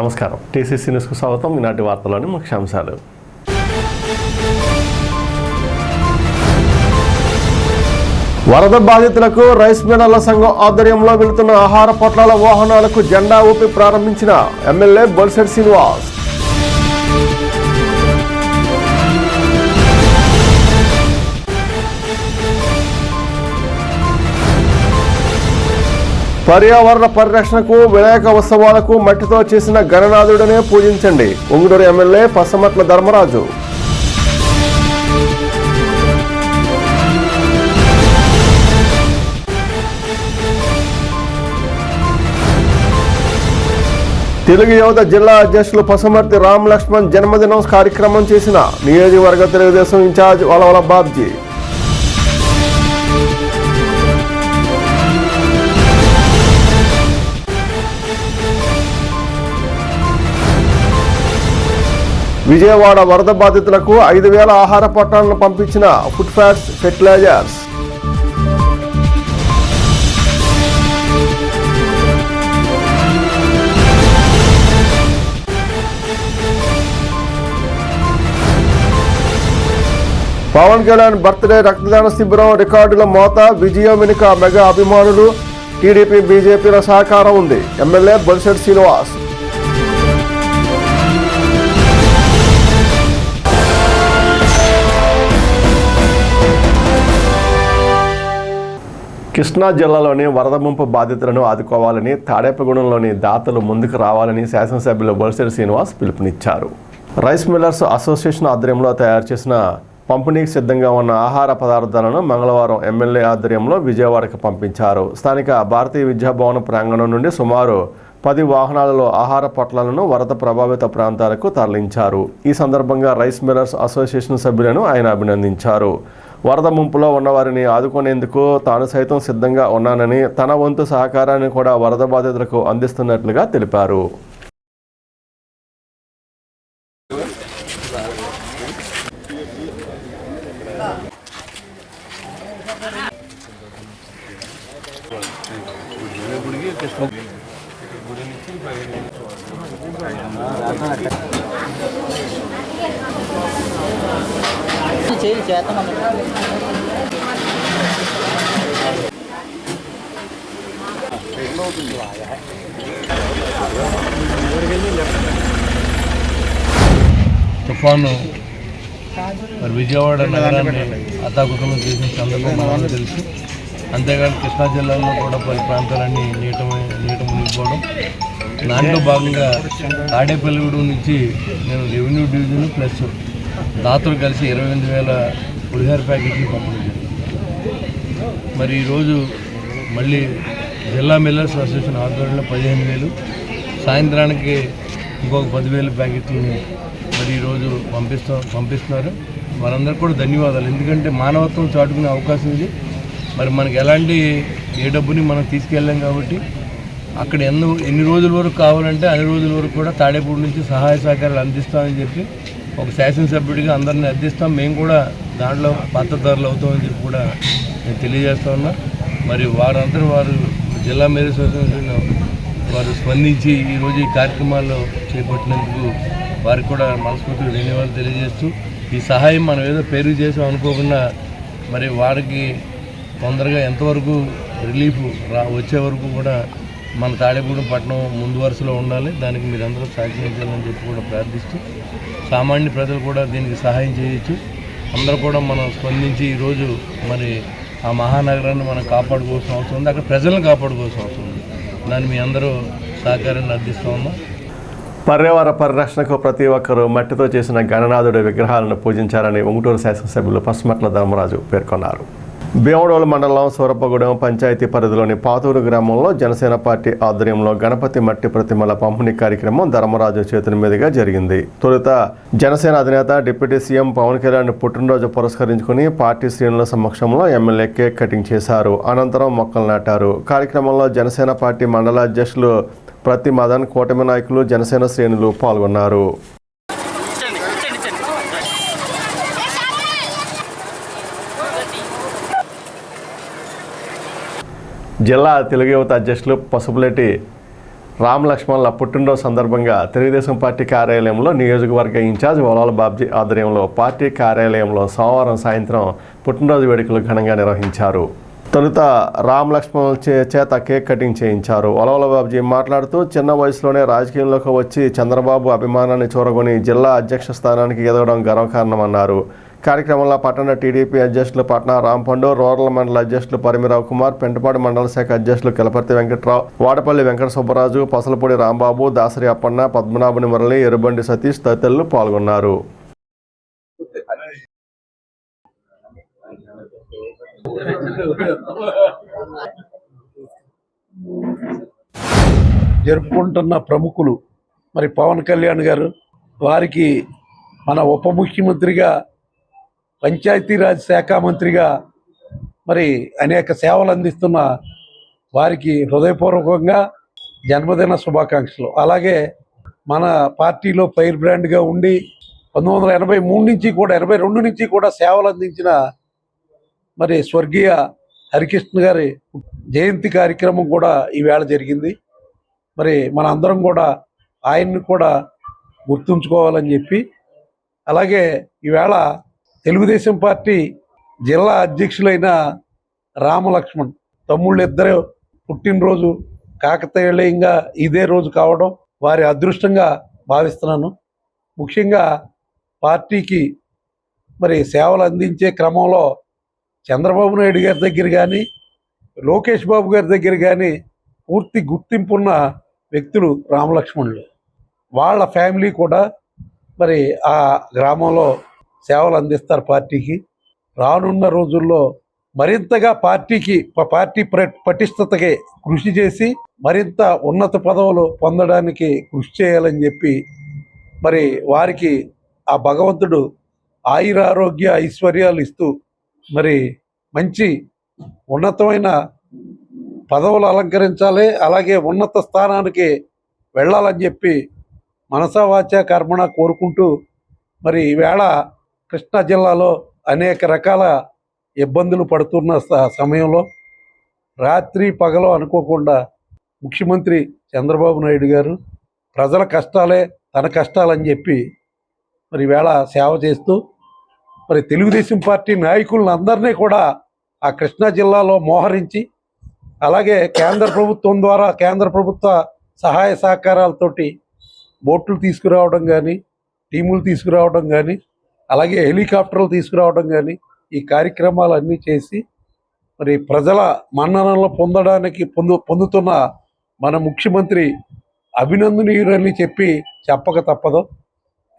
నమస్కారం. టీసీసీ న్యూస్కు స్వాగతం. ఈనాటి వార్తలోని ముఖ్యాంశాలు. వరద బాధితులకు రైస్ మిల్లర్ల సంఘం ఆధ్వర్యంలో వెళుతున్న ఆహార పొట్లాల వాహనాలకు జెండా ఊపి ప్రారంభించిన ఎమ్మెల్యే బొలిశెట్టి శ్రీనివాస్. పర్యావరణ పరిరక్షణకు, వినాయక ఉత్సవాలకు మట్టితో చేసిన గణనాథుడినే పూజించండి. ఉంగుటూరు ఎమ్మెల్యే పసమట్ల ధర్మరాజు. తెలుగు యువత జిల్లా అధ్యక్షులు పసుమర్తి రామ్ లక్ష్మణ్ జన్మదినం కార్యక్రమం చేసిన నియోజకవర్గ తెలుగుదేశం ఇన్ఛార్జ్ వలవల బాబ్జీ. విజయవాడ వరద బాధితులకు 5,000 ఆహార పొట్లాలను పంపించిన food fats fertilizers. Pavan Kalyan birthday రక్తదాన శిబిరం రికార్డుల మోత, విజయం వెనుక మెగా అభిమానులు, టీడీపీ బీజేపీల సహకారం ఉంది. ఎమ్మెల్యే బొలిశెట్టి శ్రీనివాస్. కృష్ణా జిల్లాలోని వరద ముంపు బాధితులను ఆదుకోవాలని, తాడేపగూడెంలోని దాతలు ముందుకు రావాలని శాసనసభ్యులు బొలిశెట్టి శ్రీనివాస్ పిలుపునిచ్చారు. రైస్ మిల్లర్స్ అసోసియేషన్ ఆధ్వర్యంలో తయారు చేసిన పంపిణీకి సిద్ధంగా ఉన్న ఆహార పదార్థాలను మంగళవారం ఎమ్మెల్యే ఆధ్వర్యంలో విజయవాడకు పంపించారు. స్థానిక భారతీయ విద్యాభవన్ ప్రాంగణం నుండి సుమారు 10 వాహనాలలో ఆహార పొట్లాలను వరద ప్రభావిత ప్రాంతాలకు తరలించారు. ఈ సందర్భంగా రైస్ మిల్లర్స్ అసోసియేషన్ సభ్యులను ఆయన అభినందించారు. వరద ముంపులో ఉన్నవారిని ఆదుకునేందుకు తాను సైతం సిద్ధంగా ఉన్నానని, తన వంతు సహకారాన్ని కూడా వరద బాధితులకు అందిస్తున్నట్లుగా తెలిపారు. తుఫాను మరి విజయవాడ నగరాన్ని అతాకుతలం చేసిన సందర్భం మనకు తెలుసు. అంతేగాని కృష్ణా జిల్లాలో కూడా పలు ప్రాంతాలన్నీ నీట మునిగిపోవడం. దాంట్లో భాగంగా తాడేపల్లిగూడెం నుంచి నేను రెవెన్యూ డివిజన్ ప్లస్ దాతలు కలిసి 28,000 పులిహార ప్యాకెట్లు పంపిణీ చేశాను. మరి ఈరోజు మళ్ళీ జిల్లా మిల్లర్స్ అసోసియేషన్ ఆధ్వర్యంలో 15,000, సాయంత్రానికి ఇంకొక 10,000 ప్యాకెట్లను మరి ఈరోజు పంపిస్తున్నారు. వారందరికీ కూడా ధన్యవాదాలు. ఎందుకంటే మానవత్వం చాటుకునే అవకాశం ఇది. మరి మనకి ఎలాంటి ఏ డబ్బుని మనం తీసుకెళ్ళాం కాబట్టి అక్కడ ఎన్ని రోజుల వరకు కావాలంటే అన్ని రోజుల వరకు కూడా తాడేపూడి నుంచి సహాయ సహకారాలు అందిస్తామని చెప్పి ఒక శాసనసభ్యుడిగా అందరినీ అందిస్తాం. మేము కూడా దాంట్లో పాత్రదారులు అవుతామని చెప్పి కూడా నేను తెలియజేస్తా ఉన్నా. మరి వారు జిల్లా మిల్లర్స్ అసోసియేషన్ వారు స్పందించి ఈరోజు ఈ కార్యక్రమాల్లో చేపట్టినందుకు వారికి కూడా మనస్ఫూర్తిగా ధన్యవాదాలు తెలియజేస్తూ, ఈ సహాయం మనం ఏదో పేరు చేసాం అనుకోకుండా మరి వారికి తొందరగా ఎంతవరకు రిలీఫ్ వచ్చే వరకు కూడా మన తాడేపూడి పట్టణం ముందు వరుసలో ఉండాలి. దానికి మీరందరూ సహకరించాలని చెప్పి కూడా ప్రార్థిస్తూ, సామాన్య ప్రజలు కూడా దీనికి సహాయం చేయొచ్చు. అందరూ కూడా మనం స్పందించి ఈరోజు మరి ఆ మహానగరాన్ని మనం కాపాడుకోవాల్సిన అవసరం ఉంది. అక్కడ ప్రజలను కాపాడుకోవాల్సిన అవసరం ఉంది. దాన్ని మీ అందరూ సహకారాన్ని అందిస్తూ ఉన్నాం. పర్యావరణ పరిరక్షణకు ప్రతి ఒక్కరూ మట్టితో చేసిన గణనాథుడి విగ్రహాలను పూజించాలని ఉంగుటూరు శాసనసభ్యులు పసుమట్ల ధర్మరాజు పేర్కొన్నారు. భీమడోలు మండలం సూరప్పగూడెం పంచాయతీ పరిధిలోని పాతూరు గ్రామంలో జనసేన పార్టీ ఆధ్వర్యంలో గణపతి మట్టి ప్రతిమల పంపిణీ కార్యక్రమం ధర్మరాజు చేతుల మీదుగా జరిగింది. తొలుత జనసేన అధినేత డిప్యూటీ సీఎం పవన్ కళ్యాణ్ పుట్టినరోజు పురస్కరించుకుని పార్టీ శ్రేణుల సమక్షంలో ఎమ్మెల్యే కేక్ కటింగ్ చేశారు. అనంతరం మొక్కలు నాటారు. కార్యక్రమంలో జనసేన పార్టీ మండల అధ్యక్షులు ప్రతి మదన్, కూటమి నాయకులు, జనసేన శ్రేణులు పాల్గొన్నారు. జిల్లా తెలుగు యువత అధ్యక్షులు పసుపులేటి రామ్ లక్ష్మణ్ల పుట్టినరోజు సందర్భంగా తెలుగుదేశం పార్టీ కార్యాలయంలో నియోజకవర్గ ఇన్ఛార్జ్ వలాల బాబ్జీ ఆధ్వర్యంలో పార్టీ కార్యాలయంలో సోమవారం సాయంత్రం పుట్టినరోజు వేడుకలు ఘనంగా నిర్వహించారు. తొలుత రామ్ లక్ష్మణ్ చేత కేక్ కటింగ్ చేయించారు. వలవల బాబ్జీ మాట్లాడుతూ చిన్న వయసులోనే రాజకీయంలోకి వచ్చి చంద్రబాబు అభిమానాన్ని చూరగొని జిల్లా అధ్యక్ష స్థానానికి ఎదగడం గర్వకారణమన్నారు. కార్యక్రమంలో పట్టణ టీడీపీ అధ్యక్షులు పట్నా రాంపండు, రూరల్ మండల అధ్యక్షులు పరిమిరావు కుమార్, పెంటపాడు మండల శాఖ అధ్యక్షులు కిలపర్తి వెంకట్రావు, వాడపల్లి వెంకట సుబ్బరాజు, పసలపూడి రాంబాబు, దాసరి అప్పన్న, పద్మనాభుని మురళి, ఎరుబండి సతీష్ తదితరులు పాల్గొన్నారు. జరుపుకుంటున్న ప్రముఖులు మరి పవన్ కళ్యాణ్ గారు, వారికి మన ఉప ముఖ్యమంత్రిగా, పంచాయతీరాజ్ శాఖ మంత్రిగా మరి అనేక సేవలు అందిస్తున్న వారికి హృదయపూర్వకంగా జన్మదిన శుభాకాంక్షలు. అలాగే మన పార్టీలో ఫైర్ బ్రాండ్గా ఉండి 1983 నుంచి కూడా 82 నుంచి కూడా సేవలు అందించిన మరి స్వర్గీయ హరికృష్ణ గారి జయంతి కార్యక్రమం కూడా ఈవేళ జరిగింది. మరి మన అందరం కూడా ఆయన్ని కూడా గుర్తుంచుకోవాలని చెప్పి, అలాగే ఈవేళ తెలుగుదేశం పార్టీ జిల్లా అధ్యక్షులైన రామలక్ష్మణ్ తమ్ముళ్ళు ఇద్దరు పుట్టినరోజు కాకతాళీయంగా ఇదే రోజు కావడం వారి అదృష్టంగా భావిస్తున్నాను. ముఖ్యంగా పార్టీకి మరి సేవలు అందించే క్రమంలో చంద్రబాబు నాయుడు గారి దగ్గర కానీ, లోకేష్ బాబు గారి దగ్గర కానీ పూర్తి గుర్తింపున్న వ్యక్తులు రామలక్ష్మణులు. వాళ్ళ ఫ్యామిలీ కూడా మరి ఆ గ్రామంలో సేవలు అందిస్తారు పార్టీకి. రానున్న రోజుల్లో మరింతగా పార్టీ పటిష్టతకి కృషి చేసి మరింత ఉన్నత పదవులు పొందడానికి కృషి చేయాలని చెప్పి మరి వారికి ఆ భగవంతుడు ఆయురారోగ్య ఐశ్వర్యాలు ఇస్తూ మరి మంచి ఉన్నతమైన పదవులు అలంకరించాలి, అలాగే ఉన్నత స్థానానికి వెళ్ళాలని చెప్పి మనసా వాచా కర్మణ కోరుకుంటూ మరి ఈవేళ కృష్ణా జిల్లాలో అనేక రకాల ఇబ్బందులు పడుతున్న సమయంలో రాత్రి పగలు అనుకోకుండా ముఖ్యమంత్రి చంద్రబాబు నాయుడు గారు ప్రజల కష్టాలే తన కష్టాలని చెప్పి మరి ఈవేళ సేవ చేస్తూ మరి తెలుగుదేశం పార్టీ నాయకులను అందరినీ కూడా ఆ కృష్ణా జిల్లాలో మోహరించి, అలాగే కేంద్ర ప్రభుత్వం ద్వారా కేంద్ర ప్రభుత్వ సహాయ సహకారాలతోటి బోట్లు తీసుకురావడం కానీ, టీములు తీసుకురావడం కానీ, అలాగే హెలికాప్టర్లు తీసుకురావడం కానీ ఈ కార్యక్రమాలన్నీ చేసి మరి ప్రజల మన్ననలు పొందడానికి పొందుతున్న మన ముఖ్యమంత్రి అభినందనీయురని చెప్పక తప్పదు.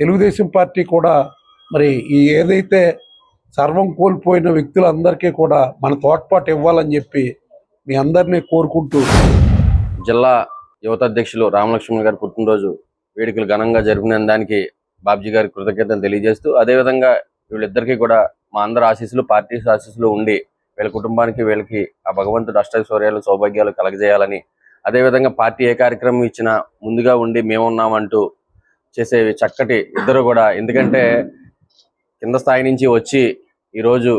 తెలుగుదేశం పార్టీ కూడా మరి ఈ ఏదైతే సర్వం కోల్పోయిన వ్యక్తులందరికీ కూడా మన తోడ్పాటు ఇవ్వాలని చెప్పి మీ అందరినీ కోరుకుంటూ, జిల్లా యువత అధ్యక్షులు రామలక్ష్మణ్ గారి పుట్టినరోజు వేడుకలు ఘనంగా జరిపిన దానికి బాబ్జీ గారికి కృతజ్ఞతలు తెలియజేస్తూ, అదేవిధంగా వీళ్ళిద్దరికీ కూడా మా అందరి ఆశీస్సులు, పార్టీ ఆశీస్సులు ఉండి వీళ్ళ కుటుంబానికి వీళ్ళకి ఆ భగవంతుడు అష్టైశ్వర్యాలు సౌభాగ్యాలు కలగజేయాలని, అదేవిధంగా పార్టీ ఏ కార్యక్రమం ఇచ్చినా ముందుగా ఉండి మేమున్నామంటూ చేసే చక్కటి ఇద్దరు కూడా, ఎందుకంటే కింద స్థాయి నుంచి వచ్చి ఈరోజు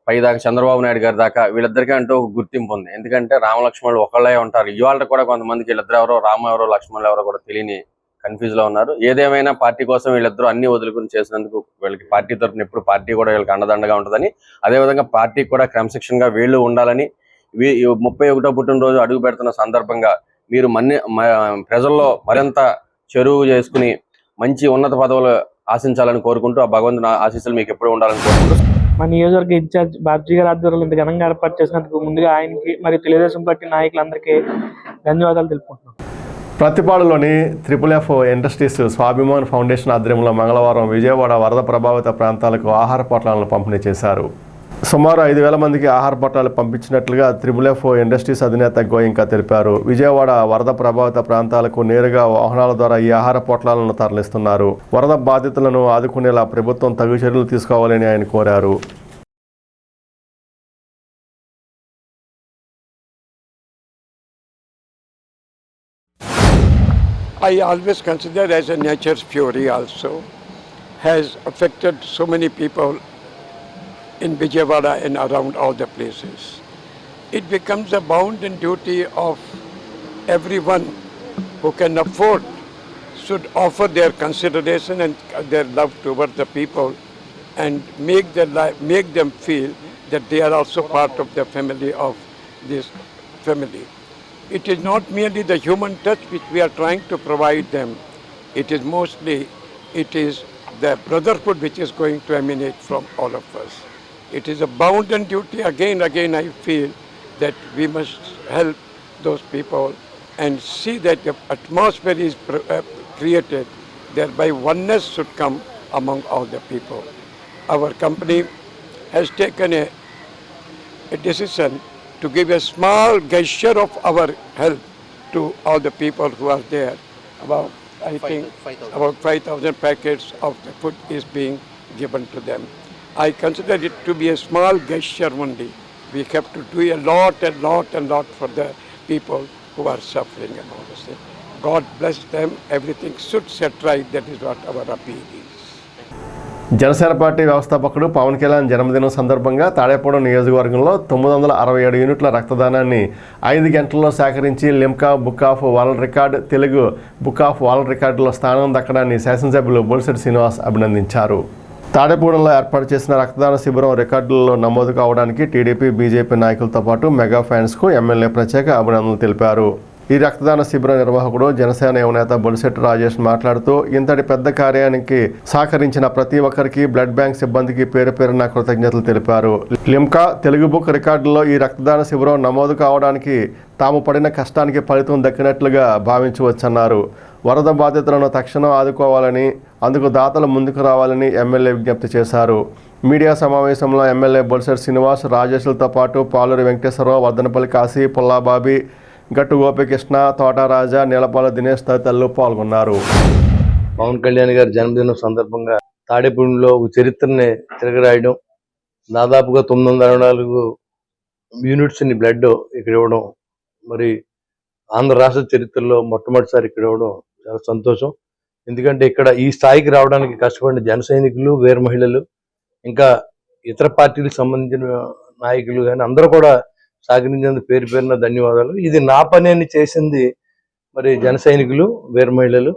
పైదాకా చంద్రబాబు నాయుడు గారి దాకా వీళ్ళిద్దరికీ అంటూ ఒక గుర్తింపు ఉంది. ఎందుకంటే రామలక్ష్మణులు ఒకళ్ళే ఉంటారు. ఇవాళ కూడా కొంతమందికి వీళ్ళిద్దరు ఎవరో రామ ఎవరో లక్ష్మణులు ఎవరో కూడా తెలియని కన్ఫ్యూజ్ లో ఉన్నారు. ఏదేమైనా పార్టీ కోసం వీళ్ళిద్దరూ అన్ని వదులుకుని చేసినందుకు వీళ్ళకి పార్టీ తరఫున ఎప్పుడు పార్టీ కూడా వీళ్ళకి అండదండగా ఉంటుందని, అదేవిధంగా పార్టీకి కూడా క్రమశిక్షణగా వీళ్ళు ఉండాలని, 31వ పుట్టినరోజు అడుగు పెడుతున్న సందర్భంగా మీరు ప్రజల్లో మరింత చెరువు చేసుకుని మంచి ఉన్నత పదవులు ఆశించాలని కోరుకుంటూ, ఆ భగవంతుని ఆశీస్సులు మీకు ఎప్పుడు ఉండాలని కోరుకుంటూ, మన నియోజకవర్గ ఇన్ఛార్జ్ బాబ్జీ గారి ఆధ్వర్యంలో ఇంత ఘనంగా ఏర్పాటు చేసినందుకు ముందుగా ఆయనకి మరియు తెలుగుదేశం పార్టీ నాయకులందరికీ ధన్యవాదాలు తెలుపుకుంటున్నాం. ప్రతిపాడులోని FFF ఇండస్ట్రీస్ స్వాభిమాన్ ఫౌండేషన్ ఆధ్వర్యంలో మంగళవారం విజయవాడ వరద ప్రభావిత ప్రాంతాలకు ఆహార పొట్లాలను పంపిణీ చేశారు. సుమారు 5,000 మందికి ఆహార పొట్లాలు పంపించినట్లుగా FFF ఇండస్ట్రీస్ అధినేత గోయింకా తెలిపారు. విజయవాడ వరద ప్రభావిత ప్రాంతాలకు నేరుగా వాహనాల ద్వారా ఈ ఆహార పొట్లాలను తరలిస్తున్నారు. వరద బాధితులను ఆదుకునేలా ప్రభుత్వం తగు చర్యలు తీసుకోవాలని ఆయన కోరారు. I always consider as a nature's fury also has affected so many people in Vijayawada and around all the places. It becomes a bounden duty of everyone who can afford should offer their consideration and their love towards the people and make them feel that they are also part of the family of this family. It is not merely the human touch which we are trying to provide them. It is the brotherhood which is going to emanate from all of us. It is a bounden duty. Again, I feel that we must help those people and see that the atmosphere is created, thereby oneness should come among all the people. Our company has taken a decision to give a small gesture of our help to all the people who are there. About 5,000 packets of the food is being given to them. I consider it to be a small gesture only. We have to do a lot for the people who are suffering and all this thing. God bless them. Everything should set right. That is what our appeal is. Janasena party వ్యవస్థాపకుడు పవన్ కళ్యాణ్ జన్మదినం సందర్భంగా తాడేపూడి నియోజకవర్గంలో 967 యూనిట్ల రక్తదానాన్ని 5 గంటల్లో సేకరించి Limca book of world record Telugu book of world రికార్డులో స్థానం దక్కడాన్ని శాసనసభ్యులు బొలిశెట్టి శ్రీనివాస్ అభినందించారు. తాడేపూడిలో ఏర్పాటు చేసిన రక్తదాన శిబిరం రికార్డులలో నమోదు కావడానికి టీడీపీ బీజేపీ నాయకులతో పాటు మెగా ఫ్యాన్స్కు ఎమ్మెల్యే ప్రత్యేక అభినందనలు తెలిపారు. ఈ రక్తదాన శిబిర నిర్వాహకుడు జనసేన యువనేత బొలిశెట్టి రాజేష్ మాట్లాడుతూ ఇంతటి పెద్ద కార్యానికి సహకరించిన ప్రతి ఒక్కరికి బ్లడ్ బ్యాంక్ సిబ్బందికి పేరున కృతజ్ఞతలు తెలిపారు. లిమ్కా తెలుగు బుక్ రికార్డుల్లో ఈ రక్తదాన శిబిరం నమోదు కావడానికి తాము పడిన కష్టానికి ఫలితం దక్కినట్లుగా భావించవచ్చన్నారు. వరద బాధితులను తక్షణం ఆదుకోవాలని, అందుకు దాతలు ముందుకు రావాలని ఎమ్మెల్యే విజ్ఞప్తి చేశారు. మీడియా సమావేశంలో ఎమ్మెల్యే బొలిశెట్టి శ్రీనివాస్, రాజేష్లతో పాటు పాలూరి వెంకటేశ్వరరావు, వర్ధనపల్లి కాశీ, పుల్లాబాబి, గట్టు గోపికృష్ణ, తోటరాజా, నీలపాల దినేష్ తదితరులు పాల్గొన్నారు. పవన్ కళ్యాణ్ గారి జన్మదినం సందర్భంగా తాడేపూడిలో చరిత్రని తిరగరాయడం, దాదాపుగా 964 యూనిట్స్ని బ్లడ్ ఇక్కడ ఇవ్వడం, మరి ఆంధ్ర రాష్ట్ర చరిత్రలో మొట్టమొదటిసారి ఇక్కడ ఇవ్వడం చాలా సంతోషం. ఎందుకంటే ఇక్కడ ఈ స్థాయికి రావడానికి కష్టపడిన జన సైనికులు, వీర మహిళలు, ఇంకా ఇతర పార్టీలకు సంబంధించిన నాయకులు కానీ అందరూ కూడా సహకరించేందుకు పేరున ధన్యవాదాలు. ఇది నా పని అని చేసింది మరి జన సైనికులు, వీర మహిళలు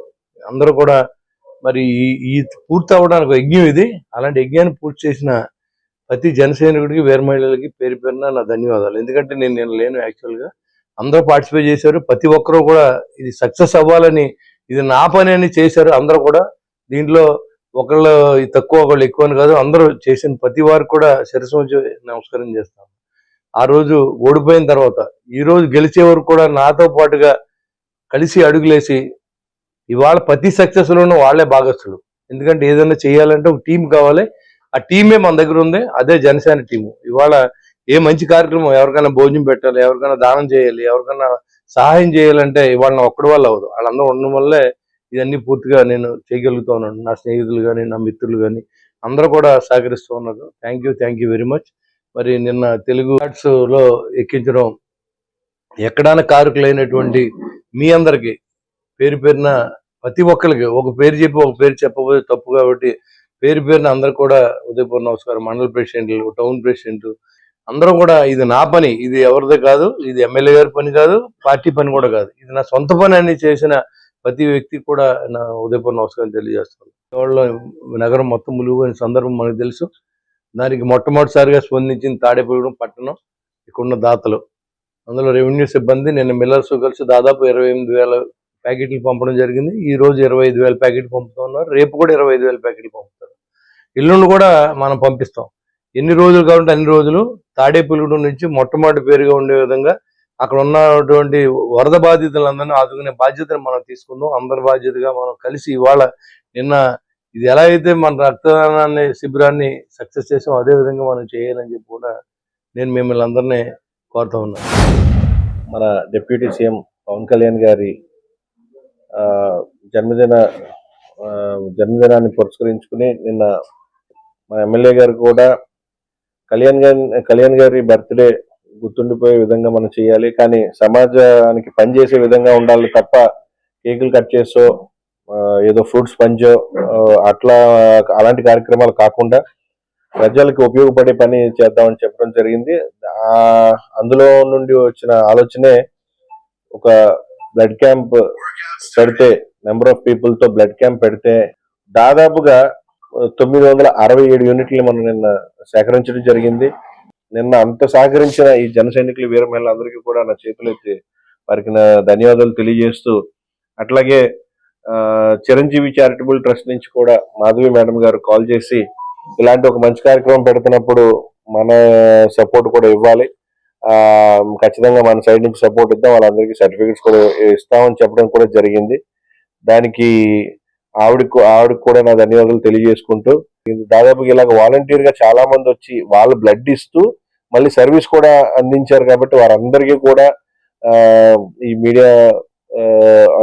అందరూ కూడా. మరి ఈ పూర్తి అవ్వడానికి యజ్ఞం ఇది. అలాంటి యజ్ఞాన్ని పూర్తి చేసిన ప్రతి జన సైనికుడికి, వీర మహిళలకి పేరున నా ధన్యవాదాలు. ఎందుకంటే నేను లేను, యాక్చువల్గా అందరూ పార్టిసిపేట్ చేశారు. ప్రతి ఒక్కరూ కూడా ఇది సక్సెస్ అవ్వాలని, ఇది నా పని అని చేశారు అందరూ కూడా. దీంట్లో ఒకళ్ళు తక్కువ, ఒకళ్ళు ఎక్కువ అని కాదు, అందరూ చేసిన ప్రతి వారు కూడా శిరస్సు వచ్చి నమస్కారం చేస్తాను. ఆ రోజు ఓడిపోయిన తర్వాత ఈ రోజు గెలిచే వరకు కూడా నాతో పాటుగా కలిసి అడుగులేసి ఇవాళ ప్రతి సక్సెస్లోనూ వాళ్ళే భాగస్తులు. ఎందుకంటే ఏదైనా చేయాలంటే ఒక టీం కావాలి. ఆ టీమే మన దగ్గర ఉంది, అదే జనసేన టీము. ఇవాళ ఏ మంచి కార్యక్రమం, ఎవరికైనా భోజనం పెట్టాలి, ఎవరికైనా దానం చేయాలి, ఎవరికైనా సహాయం చేయాలంటే ఇవాళ నా ఒక్కడి వల్ల అవ్వదు. వాళ్ళందరూ ఉండడం వల్లే ఇవన్నీ పూర్తిగా నేను చేయగలుగుతా ఉన్నాను. నా స్నేహితులు కానీ, నా మిత్రులు కానీ అందరూ కూడా సహకరిస్తూ ఉన్నారు. Thank you very much. మరి నిన్న తెలుగు ఆర్ట్స్లో ఎక్కించడం, ఎక్కడాన కారకులైనటువంటి మీ అందరికీ పేరున ప్రతి ఒక్కరికి ఒక పేరు చెప్పి ఒక పేరు చెప్పబోతే తప్పు కాబట్టి పేరున అందరు కూడా ఉదయపూర్ నమస్కారం. మండల ప్రెసిడెంట్లు, టౌన్ ప్రెసిడెంట్ అందరూ కూడా, ఇది నా పని, ఇది ఎవరిదే కాదు, ఇది ఎమ్మెల్యే గారి పని కాదు, పార్టీ పని కూడా కాదు, ఇది నా సొంత పని అని చేసిన ప్రతి వ్యక్తికి కూడా నా ఉదయపూర్ నమస్కారం తెలియజేస్తాను. విజయవాడలో నగరం మొత్తం ములుగు సందర్భం మనకు తెలుసు. దానికి మొట్టమొదటిసారిగా స్పందించిన తాడేపూడి పట్టణం, ఇక్కడున్న దాతలు, అందులో రెవెన్యూ సిబ్బంది నిన్న మిల్లర్స్ కలిసి దాదాపు 28,000 ప్యాకెట్లు పంపడం జరిగింది. ఈ రోజు 25,000 ప్యాకెట్లు పంపుతున్నారు. రేపు కూడా 25,000 ప్యాకెట్లు పంపుతారు. ఇల్లును కూడా మనం పంపిస్తాం. ఎన్ని రోజులు కావాలంటే అన్ని రోజులు. తాడేపల్లిగూడెం నుంచి మొట్టమొదటి పేరుగా ఉండే విధంగా అక్కడ ఉన్నటువంటి వరద బాధితులందరినీ ఆదుకునే బాధ్యతను మనం తీసుకుందాం. అందరి బాధ్యతగా మనం కలిసి ఇవాళ నిన్న ఇది ఎలా అయితే మన రక్తదానాన్ని శిబిరాన్ని సక్సెస్ చేసాం, అదే విధంగా మనం చేయాలని చెప్పి కూడా నేను మిమ్మల్ని అందరినీ కోరుతా ఉన్నాను. మన డిప్యూటీ సీఎం పవన్ కళ్యాణ్ గారి జన్మదినాన్ని పురస్కరించుకుని నిన్న మన ఎమ్మెల్యే గారు కూడా కళ్యాణ్ గారి బర్త్డే గుర్తుండిపోయే విధంగా మనం చేయాలి, కానీ సమాజానికి పనిచేసే విధంగా ఉండాలి తప్ప కేకులు కట్ చేసో ఏదో ఫ్రూట్స్ పంచో అలాంటి కార్యక్రమాలు కాకుండా ప్రజలకు ఉపయోగపడే పని చేద్దామని చెప్పడం జరిగింది. అందులో నుండి వచ్చిన ఆలోచనే ఒక బ్లడ్ క్యాంప్ పెడితే, నెంబర్ ఆఫ్ పీపుల్ తో బ్లడ్ క్యాంప్ పెడితే దాదాపుగా 967 యూనిట్లు మనం నిన్న సేకరించడం జరిగింది. నిన్న అంత సహకరించిన ఈ జన సైనికులు వీర మహిళలందరికీ కూడా నా చేతులెత్తి వారికి నా ధన్యవాదాలు తెలియజేస్తూ, అట్లాగే చిరంజీవి చారిటబుల్ ట్రస్ట్ నుంచి కూడా మాధవి మేడం గారు కాల్ చేసి ఇలాంటి ఒక మంచి కార్యక్రమం పెడుతున్నప్పుడు మన సపోర్ట్ కూడా ఇవ్వాలి, ఖచ్చితంగా మన సైడ్ నుంచి సపోర్ట్ ఇద్దాం, వాళ్ళందరికీ సర్టిఫికెట్స్ కూడా ఇస్తామని చెప్పడం కూడా జరిగింది. దానికి ఆవిడకి కూడా నా ధన్యవాదాలు తెలియజేసుకుంటూ, దాదాపుగా ఇలాగ వాలంటీర్ గా చాలా మంది వచ్చి వాళ్ళు బ్లడ్ ఇస్తూ మళ్ళీ సర్వీస్ కూడా అందించారు. కాబట్టి వారందరికీ కూడా ఈ మీడియా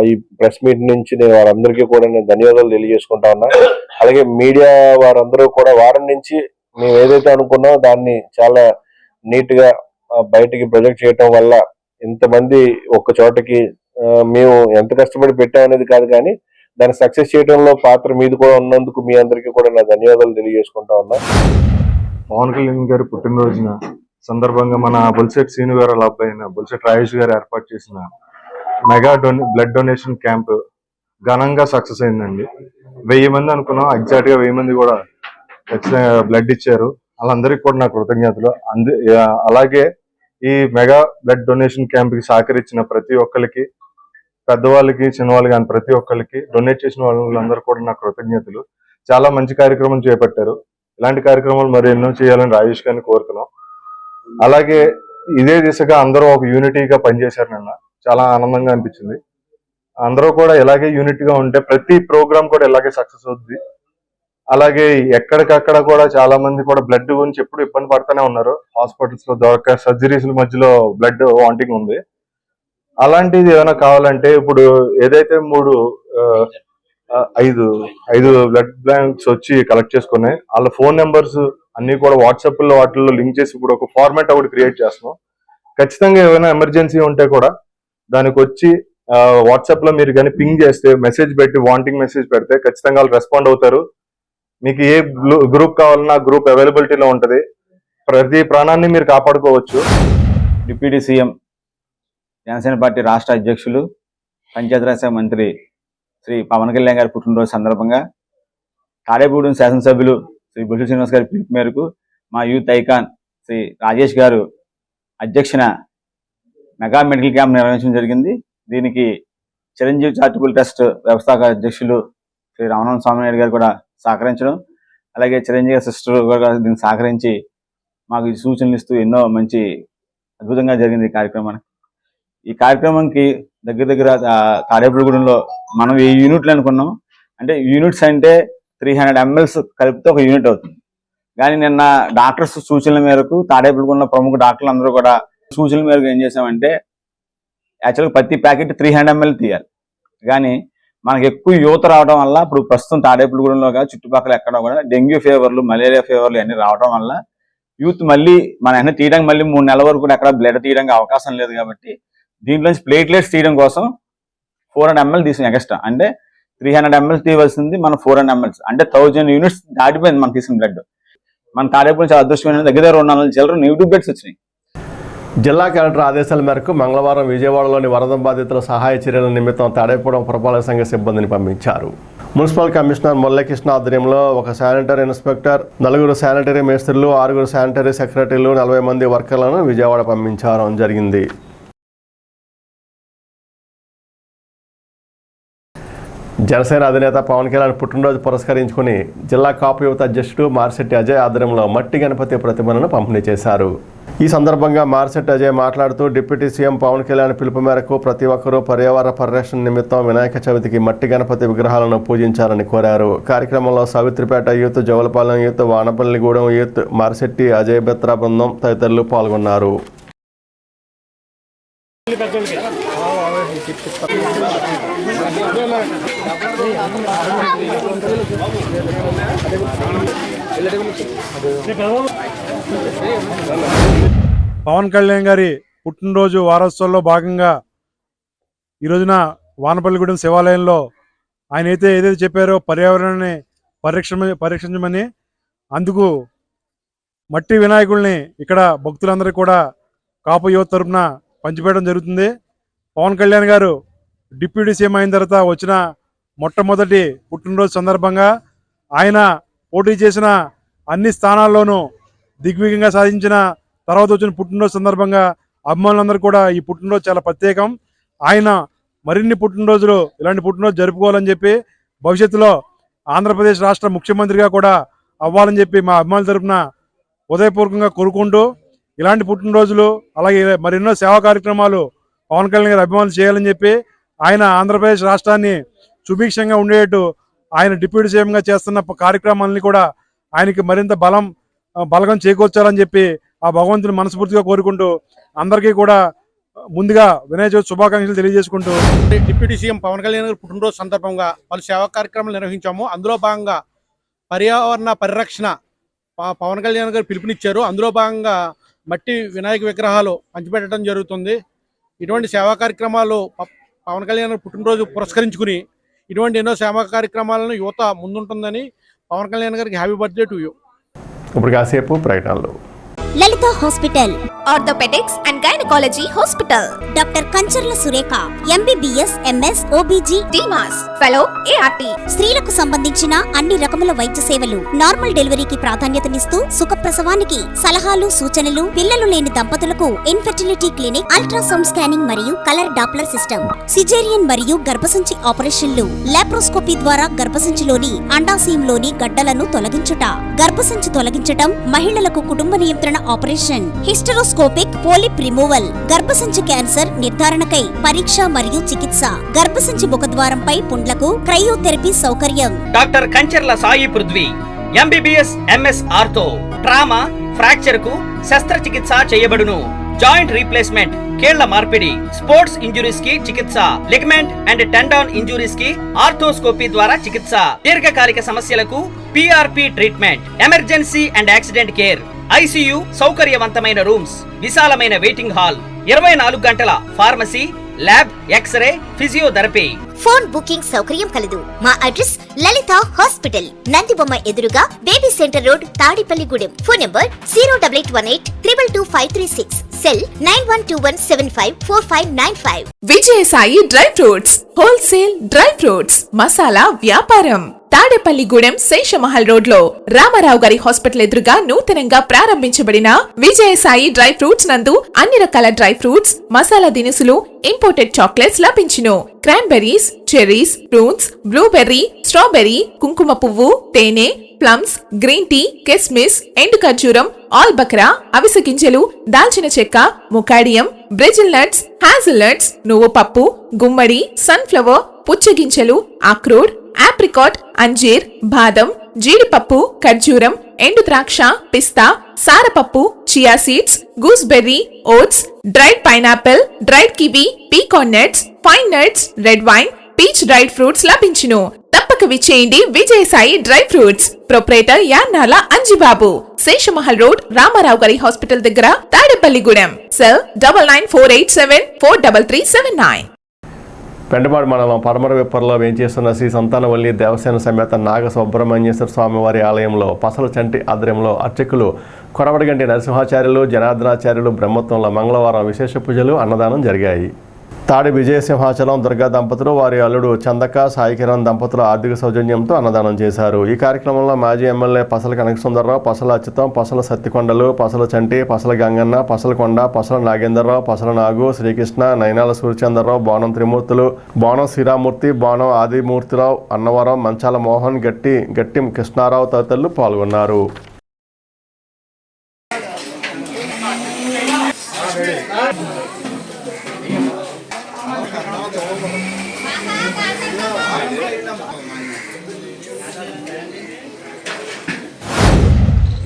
ఈ ప్రెస్ మీట్ నుంచి నేను వారందరికీ కూడా నేను ధన్యవాదాలు తెలియజేసుకుంటా ఉన్నా. అలాగే మీడియా వారందరూ కూడా వారం నుంచి మేము ఏదైతే అనుకున్నామో దాన్ని చాలా నీట్ గా బయటికి ప్రొజెక్ట్ చేయటం వల్ల ఇంతమంది ఒక్క చోటకి మేము ఎంత కష్టపడి పెట్టాం అనేది కాదు, కానీ దాన్ని సక్సెస్ చేయడంలో పాత్ర మీది కూడా ఉన్నందుకు మీ అందరికీ కూడా నా ధన్యవాదాలు తెలియజేసుకుంటా ఉన్నా. పవన్ కళ్యాణ్ గారి పుట్టినరోజున సందర్భంగా మన బొల్సెట్ శ్రీను గారు వాళ్ళ అబ్బాయిన బొల్సెట్ రాజేష్ గారు ఏర్పాటు చేసిన మెగా బ్లడ్ డొనేషన్ క్యాంప్ ఘనంగా సక్సెస్ అయిందండి. 1000 మంది అనుకున్నాం, ఎగ్జాక్ట్ గా 1000 మంది కూడా బ్లడ్ ఇచ్చారు. వాళ్ళందరికీ కూడా నా కృతజ్ఞతలు. అలాగే ఈ మెగా బ్లడ్ డొనేషన్ క్యాంప్ కి సహకరించిన ప్రతి ఒక్కరికి, పెద్దవాళ్ళకి చిన్నవాళ్ళకి కానీ ప్రతి ఒక్కరికి, డొనేట్ చేసిన వాళ్ళందరూ కూడా నా కృతజ్ఞతలు. చాలా మంచి కార్యక్రమం చేపట్టారు. ఇలాంటి కార్యక్రమాలు మరి ఎన్నో చేయాలని రాజేష్ గారిని కోరుతున్నాం. అలాగే ఇదే దిశగా అందరూ ఒక యూనిటీగా పనిచేశారు. నిన్న చాలా ఆనందంగా అనిపించింది. అందరూ కూడా ఇలాగే యూనిట్ గా ఉంటే ప్రతి ప్రోగ్రామ్ కూడా ఇలాగే సక్సెస్ అవుద్ది. అలాగే ఎక్కడికక్కడ కూడా చాలా మంది కూడా బ్లడ్ గురించి ఎప్పుడు ఇబ్బంది పడుతూనే ఉన్నారు. హాస్పిటల్స్ లో దొరక సర్జరీస్ మధ్యలో బ్లడ్ వాంటింగ్ ఉంది. అలాంటిది ఏమైనా కావాలంటే ఇప్పుడు ఏదైతే ఐదు బ్లడ్ బ్యాంక్స్ వచ్చి కలెక్ట్ చేసుకుని వాళ్ళ ఫోన్ నెంబర్స్ అన్ని కూడా వాట్సాప్ లో వాటిల్లో లింక్ చేసి ఇప్పుడు ఒక ఫార్మాట్ ఒకటి క్రియేట్ చేస్తున్నాం. ఖచ్చితంగా ఏమైనా ఎమర్జెన్సీ ఉంటే కూడా దానికి వచ్చి వాట్సాప్ లో మీరు కానీ పింగ్ చేస్తే, మెసేజ్ పెట్టి వాంటింగ్ మెసేజ్ పెడితే ఖచ్చితంగా వాళ్ళు రెస్పాండ్ అవుతారు. మీకు ఏ గ్రూప్ కావాలన్నా గ్రూప్ అవైలబిలిటీలో ఉంటది. ప్రతి ప్రాణాన్ని మీరు కాపాడుకోవచ్చు. డిప్యూటీ సీఎం, జనసేన పార్టీ రాష్ట్ర అధ్యక్షులు, పంచాయతీరాజ్ శాఖ మంత్రి శ్రీ పవన్ కళ్యాణ్ గారి పుట్టినరోజు సందర్భంగా తాడేపూడెం శాసనసభ్యులు శ్రీ బొల్సెట్ శ్రీనివాస్ గారి పిలుపు మేరకు మా యూత్ ఐకాన్ శ్రీ రాజేష్ గారు అధ్యక్షన మెగా మెడికల్ క్యాంప్ నిర్వహించడం జరిగింది. దీనికి చిరంజీవి చారిటబుల్ ట్రస్ట్ వ్యవస్థాపక అధ్యక్షులు శ్రీ రామనాథ స్వామి గారు కూడా సహకరించడం, అలాగే చిరంజీవి సిస్టర్ కూడా దీనికి సహకరించి మాకు సూచనలు ఇస్తూ ఎన్నో మంచి అద్భుతంగా జరిగింది ఈ కార్యక్రమానికి. ఈ కార్యక్రమానికి దగ్గర తాడేపల్లిగూడెంలో మనం ఏ యూనిట్లు అనుకున్నాం అంటే, యూనిట్స్ అంటే 300 ml కలిపితే ఒక యూనిట్ అవుతుంది. కానీ నిన్న డాక్టర్స్ సూచనల మేరకు తాడేపల్లిగూడెంలో ప్రముఖ డాక్టర్లు అందరూ కూడా సూచనల మేరకు ఏం చేసామంటే, యాక్చువల్గా ప్రతి ప్యాకెట్ 300 ml తీయాలి. కానీ మనకి ఎక్కువ యువత రావడం వల్ల ఇప్పుడు ప్రస్తుతం తాడేపల్లిగూడెంలో చుట్టుపక్కల ఎక్కడ కూడా డెంగ్యూ ఫీవర్లు, మలేరియా ఫీవర్లు అన్ని రావడం వల్ల యూత్ మళ్ళీ మన అన్నీ తీయడానికి మళ్ళీ 3 నెలల వరకు కూడా ఎక్కడ బ్లడ్ తీయడానికి అవకాశం లేదు. కాబట్టి దీంట్లోంచి ప్లేట్లెట్స్ తీయడం కోసం 400 ml తీసిన ఎక్స్ట్రా, అంటే 300 ml తీయవలసింది మనం 400 ml, అంటే 1000 యూనిట్స్ దాటిపోయింది మనం తీసిన బ్లడ్. మన తాడేపల్లి చాలా అదృష్టమైన దగ్గర 200 చిల్లర నెగిటివ్ బ్లడ్స్ వచ్చినాయి. జిల్లా కలెక్టర్ ఆదేశాల మేరకు మంగళవారం విజయవాడలోని వరద బాధితుల సహాయ చర్యల నిమిత్తం తాడేపూడెం పురపాలక సంఘ సిబ్బందిని పంపించారు. మున్సిపల్ కమిషనర్ మురళీకృష్ణ ఆధ్వర్యంలో ఒక శానిటరీ ఇన్స్పెక్టర్, 4 శానిటరీ మేస్త్రులు, 6 శానిటరీ సెక్రటరీలు, 40 మంది వర్కర్లను విజయవాడ పంపించడం జరిగింది. జనసేన అధినేత పవన్ కళ్యాణ్ పుట్టినరోజు పురస్కరించుకుని జిల్లా కాపు యువత అధ్యక్షుడు మార్సెట్టి అజయ్ ఆధ్వర్యంలో మట్టి గణపతి ప్రతిమలను పంపిణీ చేశారు. ఈ సందర్భంగా మార్సెట్టి అజయ్ మాట్లాడుతూ, డిప్యూటీ సీఎం పవన్ కళ్యాణ్ పిలుపు మేరకు ప్రతి ఒక్కరూ పర్యావరణ పరిరక్షణ నిమిత్తం వినాయక చవితికి మట్టి గణపతి విగ్రహాలను పూజించాలని కోరారు. కార్యక్రమంలో సావిత్రిపేట youth, జవలపాలెం youth, వానపల్లిగూడెం youth, Marsetti Ajay బెత్రా బృందం తదితరులు పాల్గొన్నారు. పవన్ కళ్యాణ్ గారి పుట్టినరోజు వారోత్సవంలో భాగంగా ఈ రోజున వానపల్లిగూడెం శివాలయంలో ఆయన ఏదైతే చెప్పారో పర్యావరణాన్ని పరిరక్షించమని, అందుకు మట్టి వినాయకుల్ని ఇక్కడ భక్తులందరికీ కూడా కాపు యువత తరపున పంచిపెట్టడం జరుగుతుంది. పవన్ కళ్యాణ్ గారు డిప్యూటీ సీఎం అయిన తర్వాత వచ్చిన మొట్టమొదటి పుట్టినరోజు సందర్భంగా ఆయన పోటీ చేసిన అన్ని స్థానాల్లోనూ దిగ్విజయంగా సాధించిన తర్వాత వచ్చిన పుట్టినరోజు సందర్భంగా అభిమానులందరూ కూడా ఈ పుట్టినరోజు చాలా ప్రత్యేకం. ఆయన మరిన్ని పుట్టినరోజులు ఇలాంటి పుట్టినరోజు జరుపుకోవాలని చెప్పి భవిష్యత్తులో ఆంధ్రప్రదేశ్ రాష్ట్ర ముఖ్యమంత్రిగా కూడా అవ్వాలని చెప్పి మా అభిమానుల తరపున హృదయపూర్వకంగా కోరుకుంటూ ఇలాంటి పుట్టినరోజులు అలాగే మరెన్నో సేవా కార్యక్రమాలు పవన్ కళ్యాణ్ గారి అభిమానులు చేయాలని చెప్పి ఆయన ఆంధ్రప్రదేశ్ రాష్ట్రాన్ని సుభిక్షంగా ఉండేట్టు ఆయన డిప్యూటీ సీఎంగా చేస్తున్న కార్యక్రమాలని కూడా ఆయనకి మరింత బలగం చేకూర్చాలని చెప్పి ఆ భగవంతుని మనస్ఫూర్తిగా కోరుకుంటూ అందరికీ కూడా ముందుగా వినాయక చవితి శుభాకాంక్షలు తెలియజేసుకుంటూ డిప్యూటీ సీఎం పవన్ కళ్యాణ్ గారి పుట్టినరోజు సందర్భంగా పలు సేవా కార్యక్రమాలు నిర్వహించాము. అందులో భాగంగా పర్యావరణ పరిరక్షణ పవన్ కళ్యాణ్ గారు పిలుపునిచ్చారు. అందులో భాగంగా మట్టి వినాయక విగ్రహాలు పంచిపెట్టడం జరుగుతుంది. ఇటువంటి సేవా కార్యక్రమాలు పవన్ కళ్యాణ్ పుట్టినరోజు పురస్కరించుకుని ఇటువంటి ఎన్నో సేవా కార్యక్రమాలను యువత ముందుంటుందని పవన్ కళ్యాణ్ గారికి హ్యాపీ బర్త్డే టు యూ. ఇప్పుడు కాసేపు ప్రకటనలు. Lalitha hospital orthopaedics and gynaecology hospital. Doctor Kancharla Surekha MBBS MS OBG DMAS fellow ART. స్త్రీలకు సంబంధించిన అన్ని రకముల వైద్య సేవలు, నార్మల్ డెలివరీకి ప్రాధాన్యతనిస్తూ సుఖప్రసవానికి సలహాలు సూచనలు, పిల్లలు లేని దంపతులకు ఇన్ఫెర్టిలిటీ క్లినిక్, అల్ట్రాసౌండ్ స్కానింగ్ మరియు కలర్ డాప్లర్ సిస్టమ్, సిజేరియన్ మరియు గర్భసంచి ఆపరేషన్లు, లాప్రోస్కోపీ ద్వారా గర్భసంచిలోని అండాశయంలోని గడ్డలను తొలగించుట, గర్భసంచి తొలగించటం, మహిళలకు కుటుంబ నియంత్రణ ఆపరేషన్, హిస్టరోస్కోపిక్ పోలిప్ రిమూవల్, గర్భసంచి క్యాన్సర్ నిర్ధారణకై పరీక్ష మరియు చికిత్స, గర్భసంచి ముఖద్వారంపై పుండ్లకు క్రయోథెరపీ సౌకర్యం. Doctor Kancharla Sai Prithvi MBBS MS ortho. Trauma fracture కు శస్త్రచికిత్స చేయబడును. జాయింట్ రీప్లేస్మెంట్, కీళ్ల మార్పిడి, స్పోర్ట్స్ ఇంజురీస్ కి చికిత్స, లిగమెంట్ అండ్ టెండాన్ ఇంజురీస్ కి ఆర్థోస్కోపీ ద్వారా చికిత్స, దీర్ఘకాలిక సమస్యలకు PRP treatment, emergency and accident care, ICU సౌకర్యవంతమైన రూమ్స్, విశాలమైన వెయిటింగ్ హాల్, 24 గంటల pharmacy, lab, x-ray, physiotherapy. Phone booking సౌకర్యం కలదు. మా అడ్రస్ లలిత హాస్పిటల్, నందిబొమ్మ ఎదురుగా baby centre road, Tadepalligudem. Phone number 08818222536. Cell 9121754595. Vijayasai dry fruits wholesale dry fruits masala వ్యాపారం. తాడేపల్లిగూడెం శేషమహల్ రోడ్ లో రామారావు గారి హాస్పిటల్ ఎదురుగా నూతనంగా ప్రారంభించబడిన విజయసాయి డ్రై ఫ్రూట్స్ నందు అన్ని రకాల డ్రై ఫ్రూట్స్, మసాలా దినుసులు, ఇంపోర్టెడ్ చాక్లెట్స్ లభించును. Cranberries, cherries, fruits, blueberry, strawberry, కుంకుమ పువ్వు, తేనె, ప్లమ్స్, గ్రీన్ టీ, కిస్మిస్, ఎండు ఖర్జూరం, ఆల్ బక్రా, అవిసె గింజలు, దాల్చిన చెక్క, ముకాడియం, బ్రెజిల్ నట్స్, హ్యాజిల్ నట్స్, నువ్వు పప్పు, గుమ్మడి, సన్ఫ్లవర్, పుచ్చగింజలు, అక్రోడ్, ఆప్రికాట్, అంజీర్, బాదం, జీడిపప్పు, ఖర్జూరం, ఎండు ద్రాక్ష, పిస్తా, సారపప్పు, chia seeds, gooseberry, oats, dried pineapple, dried kiwi, pecan nuts, pine nuts, red wine, peach dried fruits లభించును. తప్పక విచ్చేయండి Vijayasai dry fruits. Proprietor Yannala Anjibabu, Seshamahal road, Ramarao గారి హాస్పిటల్ దగ్గర, తాడేపల్లిగూడెం. సెల్ 9948743379. పెండపాడు మండలం పరమరవిప్పర్లో వేంచేస్తున్న శ్రీ సంతానవల్లి దేవసేన సమేత నాగ సుబ్రహ్మణ్యేశ్వర స్వామివారి ఆలయంలో పసల చంటి ఆధ్వర్యంలో అర్చకులు కొరవడిగంటి నరసింహాచార్యులు, జనార్దనాచార్యులు బ్రహ్మత్వంలో మంగళవారం విశేష పూజలు, అన్నదానం జరిగాయి. తాడి విజయసింహాచలం దుర్గా దంపతులు, వారి అల్లుడు చందక, సాయికిరణ్ దంపతుల ఆర్థిక సౌజన్యంతో అన్నదానం చేశారు. ఈ కార్యక్రమంలో మాజీ ఎమ్మెల్యే పసల కనకసుందరరావు, పసల అచ్యుతం, పసల సత్తికొండలు, పసల చంటి, పసల గంగన్న, పసల కొండ, పసల నాగేంద్రరావు, పసల నాగు, శ్రీకృష్ణ, నయనాల సూర్యచంద్రరావు, బోనం త్రిమూర్తులు, బోనం శ్రీరామూర్తి, బోనం ఆదిమూర్తిరావు, అన్నవరం, మంచాల మోహన్, గట్టిం కృష్ణారావు తదితరులు పాల్గొన్నారు.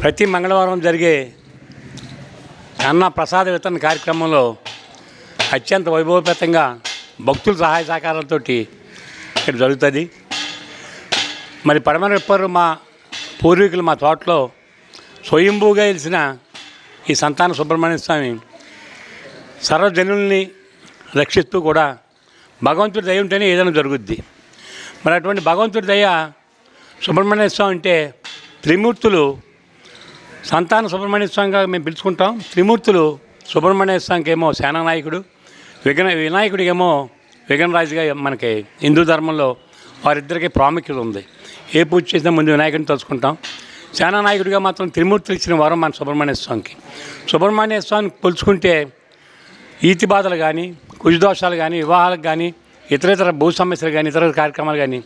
ప్రతి మంగళవారం జరిగే అన్న ప్రసాద వితరణ కార్యక్రమంలో అత్యంత వైభవపేతంగా భక్తుల సహాయ సహకారాలతో ఇక్కడ జరుగుతుంది. మరి పడమరప్పరు మా పూర్వీకులు మా తోటలో స్వయంభూగా వెలిసిన ఈ సంతాన సుబ్రహ్మణ్య స్వామి సర్వజనుల్ని రక్షిస్తూ కూడా భగవంతుడి దయ ఉంటేనే ఏదైనా జరుగుద్ది. మరి అటువంటి భగవంతుడి దయ సుబ్రహ్మణ్య స్వామి అంటే త్రిమూర్తులు సంతాన సుబ్రహ్మణ్య స్వామిగా మేము పిలుచుకుంటాం. త్రిమూర్తులు సుబ్రహ్మణ్య స్వామికి ఏమో సేనానాయకుడు, వినాయకుడికి ఏమో విఘ్న రాజుగా మనకి హిందూ ధర్మంలో వారిద్దరికీ ప్రాముఖ్యత ఉంది. ఏ పూజ చేసినా ముందు వినాయకుడిని తలుచుకుంటాం. సేనానాయకుడిగా మాత్రం త్రిమూర్తులు ఇచ్చిన వరం మన సుబ్రహ్మణ్య స్వామికి. సుబ్రహ్మణ్య స్వామిని కొలుచుకుంటే ఈతి బాధలు కానీ, కుజదోషాలు కానీ, వివాహాలకు కానీ, ఇతర భూ సమస్యలు కానీ, ఇతర కార్యక్రమాలు కానీ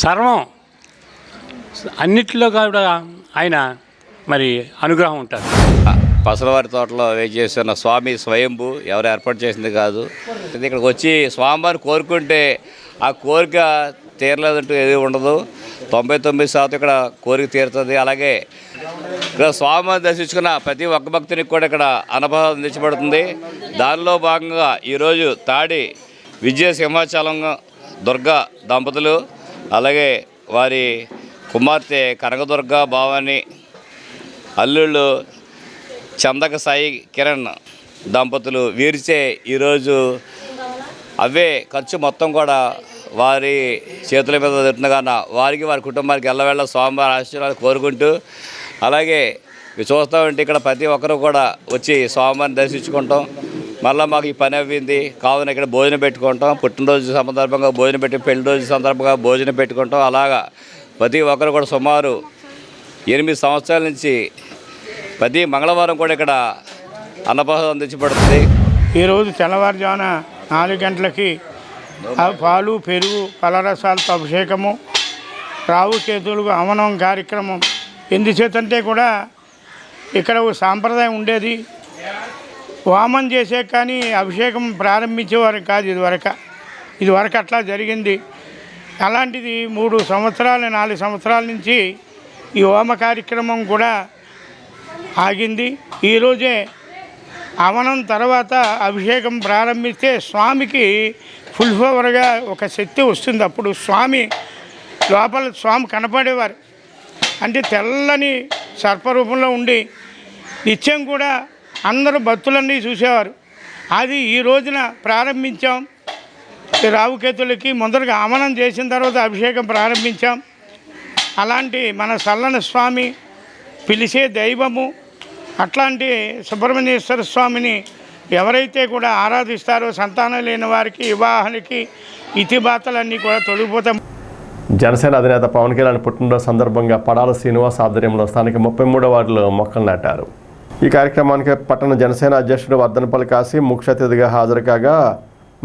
సర్వం అన్నిటిలో కూడా ఆయన మరి అనుగ్రహం ఉంటుంది. పసలవారి తోటలో వేచేస్తున్న స్వామి స్వయంభూ ఎవరు ఏర్పాటు చేసింది కాదు. ఇక్కడికి వచ్చి స్వామివారిని కోరుకుంటే ఆ కోరిక తీరలేదంటూ ఏది ఉండదు. 99% ఇక్కడ కోరిక తీరుతుంది. అలాగే ఇక్కడ స్వామివారిని దర్శించుకున్న ప్రతి ఒక్క భక్తునికి కూడా ఇక్కడ అన్నప్రసాదం అందించబడుతుంది. దానిలో భాగంగా ఈరోజు తాడి విజయ సింహాచలం దుర్గా దంపతులు, అలాగే వారి కుమార్తె కనకదుర్గ భవాని, అల్లుళ్ళు చందక సాయి కిరణ్ దంపతులు వీరిచే ఈరోజు అవే ఖర్చు మొత్తం కూడా వారి చేతుల మీద జరుగుతుందిగా వారికి వారి కుటుంబానికి ఎల్లవేళ స్వామివారి ఆశీర్వాదాలు కోరుకుంటూ, అలాగే చూస్తామంటే ఇక్కడ ప్రతి ఒక్కరు కూడా వచ్చి స్వామివారిని దర్శించుకుంటాం. మళ్ళీ మాకు ఈ పని అవ్వింది కావున ఇక్కడ భోజనం పెట్టుకుంటాం. పుట్టినరోజు సందర్భంగా భోజనం పెట్టి, పెళ్లి రోజు సందర్భంగా భోజనం పెట్టుకుంటాం. అలాగా ప్రతి ఒక్కరు కూడా సుమారు 8 సంవత్సరాల నుంచి ప్రతి మంగళవారం కూడా ఇక్కడ అన్నప్రసాదం అందించబడుతుంది. ఈరోజు తెల్లవారుజామున 4 గంటలకి పాలు, పెరుగు, ఫలరసాలతో అభిషేకము, రావుకేతులకు హవనం కార్యక్రమం. ఎందుచేతంటే కూడా ఇక్కడ ఒక సాంప్రదాయం ఉండేది. హోమం చేసే కానీ అభిషేకం ప్రారంభించేవారు కాదు ఇదివరకు అట్లా జరిగింది. అలాంటిది 3 సంవత్సరాలు 4 సంవత్సరాల నుంచి ఈ హోమ కార్యక్రమం కూడా ఆగింది. ఈరోజే హవనం తర్వాత అభిషేకం ప్రారంభిస్తే స్వామికి ఫుల్ ఫవర్గా ఒక శక్తి వస్తుంది. అప్పుడు లోపల స్వామి కనపడేవారు. అంటే తెల్లని సర్పరూపంలో ఉండి నిత్యం కూడా అందరూ భక్తులన్నీ చూసేవారు. అది ఈ రోజున ప్రారంభించాం. రావుకేతులకి ముందరగా హవనం చేసిన తర్వాత అభిషేకం ప్రారంభించాం. అలాంటి మన చల్లని స్వామి, పిలిచే దైవము, అట్లాంటి సుబ్రహ్మణ్యేశ్వర స్వామిని ఎవరైతే కూడా ఆరాధిస్తారో సంతానం లేని వారికి, వివాహానికి ఇతిబాతలన్నీ కూడా తొలగిపోతాం. జనసేన అధినేత పవన్ కళ్యాణ్ పుట్టినరోజు సందర్భంగా పడాల శ్రీనివాస్ ఆధ్వర్యంలో స్థానిక 33వ వార్డులో మొక్కలు నాటారు. ఈ కార్యక్రమానికి పట్టణ జనసేన అధ్యక్షుడు వర్ధనపల్లి కాశీ ముఖ్య అతిథిగా హాజరు కాగా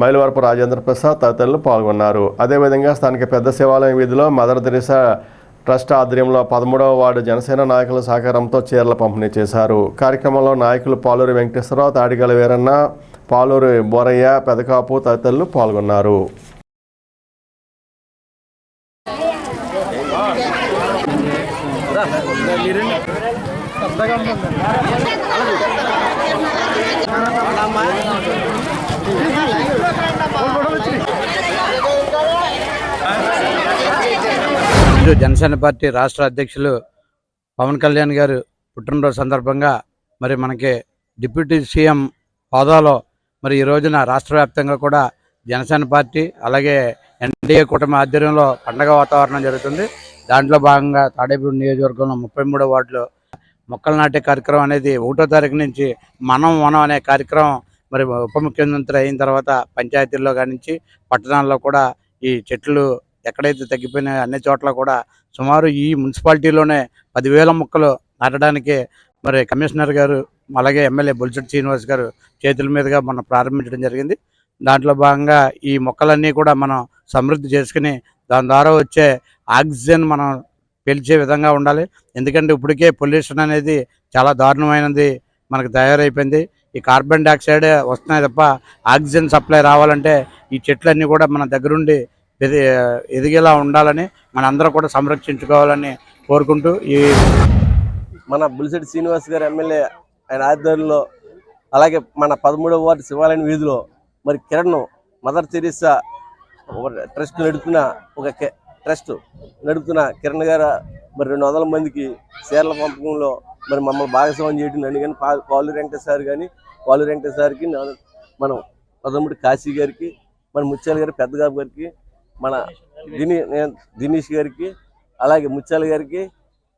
మైలవరపు రాజేంద్ర ప్రసాద్ తదితరులు పాల్గొన్నారు. అదేవిధంగా స్థానిక పెద్ద శివాలయం వీధిలో మదర్ తెరిసా ట్రస్ట్ ఆధ్వర్యంలో 13వ వార్డు జనసేన నాయకుల సహకారంతో చీరల పంపిణీ చేశారు. కార్యక్రమంలో నాయకులు పాలూరి వెంకటేశ్వరరావు, తాడిగల వీరన్న, పాలూరి బోరయ్య, పెదకాపు తదితరులు పాల్గొన్నారు. జనసేన పార్టీ రాష్ట్ర అధ్యక్షులు పవన్ కళ్యాణ్ గారు పుట్టినరోజు సందర్భంగా మరి మనకి డిప్యూటీ సీఎం హోదాలో మరి ఈ రోజున రాష్ట్ర వ్యాప్తంగా కూడా జనసేన పార్టీ అలాగే ఎన్డీఏ కూటమి ఆధ్వర్యంలో పండగ వాతావరణం జరుగుతుంది. దాంట్లో భాగంగా తాడేపల్లి నియోజకవర్గంలో 33వ వార్డులో మొక్కలు నాటే కార్యక్రమం అనేది 1వ తారీఖు నుంచి మనం అనే కార్యక్రమం మరి ఉప ముఖ్యమంత్రి అయిన తర్వాత పంచాయతీల్లో కానించి పట్టణాల్లో కూడా ఈ చెట్లు ఎక్కడైతే తగ్గిపోయినాయో అన్ని చోట్ల కూడా సుమారు ఈ మున్సిపాలిటీలోనే 10,000 మొక్కలు నాటడానికి మరి కమిషనర్ గారు అలాగే ఎమ్మెల్యే బొలిశెట్టి శ్రీనివాస్ గారు చేతుల మీదుగా మనం ప్రారంభించడం జరిగింది. దాంట్లో భాగంగా ఈ మొక్కలన్నీ కూడా మనం సమృద్ధి చేసుకుని దాని ద్వారా వచ్చే ఆక్సిజన్ మనం పీల్చే విధంగా ఉండాలి. ఎందుకంటే ఇప్పటికే పొల్యూషన్ అనేది చాలా దారుణమైనది మనకు తయారైపోయింది. ఈ కార్బన్ డైఆక్సైడ్ వస్తున్నాయి తప్ప ఆక్సిజన్ సప్లై రావాలంటే ఈ చెట్లన్నీ కూడా మన దగ్గరుండి ఎదిగేలా ఉండాలని మనందరూ కూడా సంరక్షించుకోవాలని కోరుకుంటూ ఈ మన బొలిశెట్టి శ్రీనివాస్ గారు ఎమ్మెల్యే ఆయన ఆధ్వర్యంలో అలాగే మన 13వ వార్డు శివాలయం వీధిలో మరి కిరణ్ మదర్ తెరిసా ట్రస్ట్ నడుపుతున్న కిరణ్ గారు మరి 200 మందికి చీరల పంపకంలో మరి మమ్మల్ని భాగస్వామ్యం చేయడం నన్ను కానీ పాలూరి వెంకటేశ్వరకి మనం పదముడి కాశీ గారికి మన ముత్యాల గారి పెద్దగాబు గారికి మన దినేష్ గారికి అలాగే ముత్యాల గారికి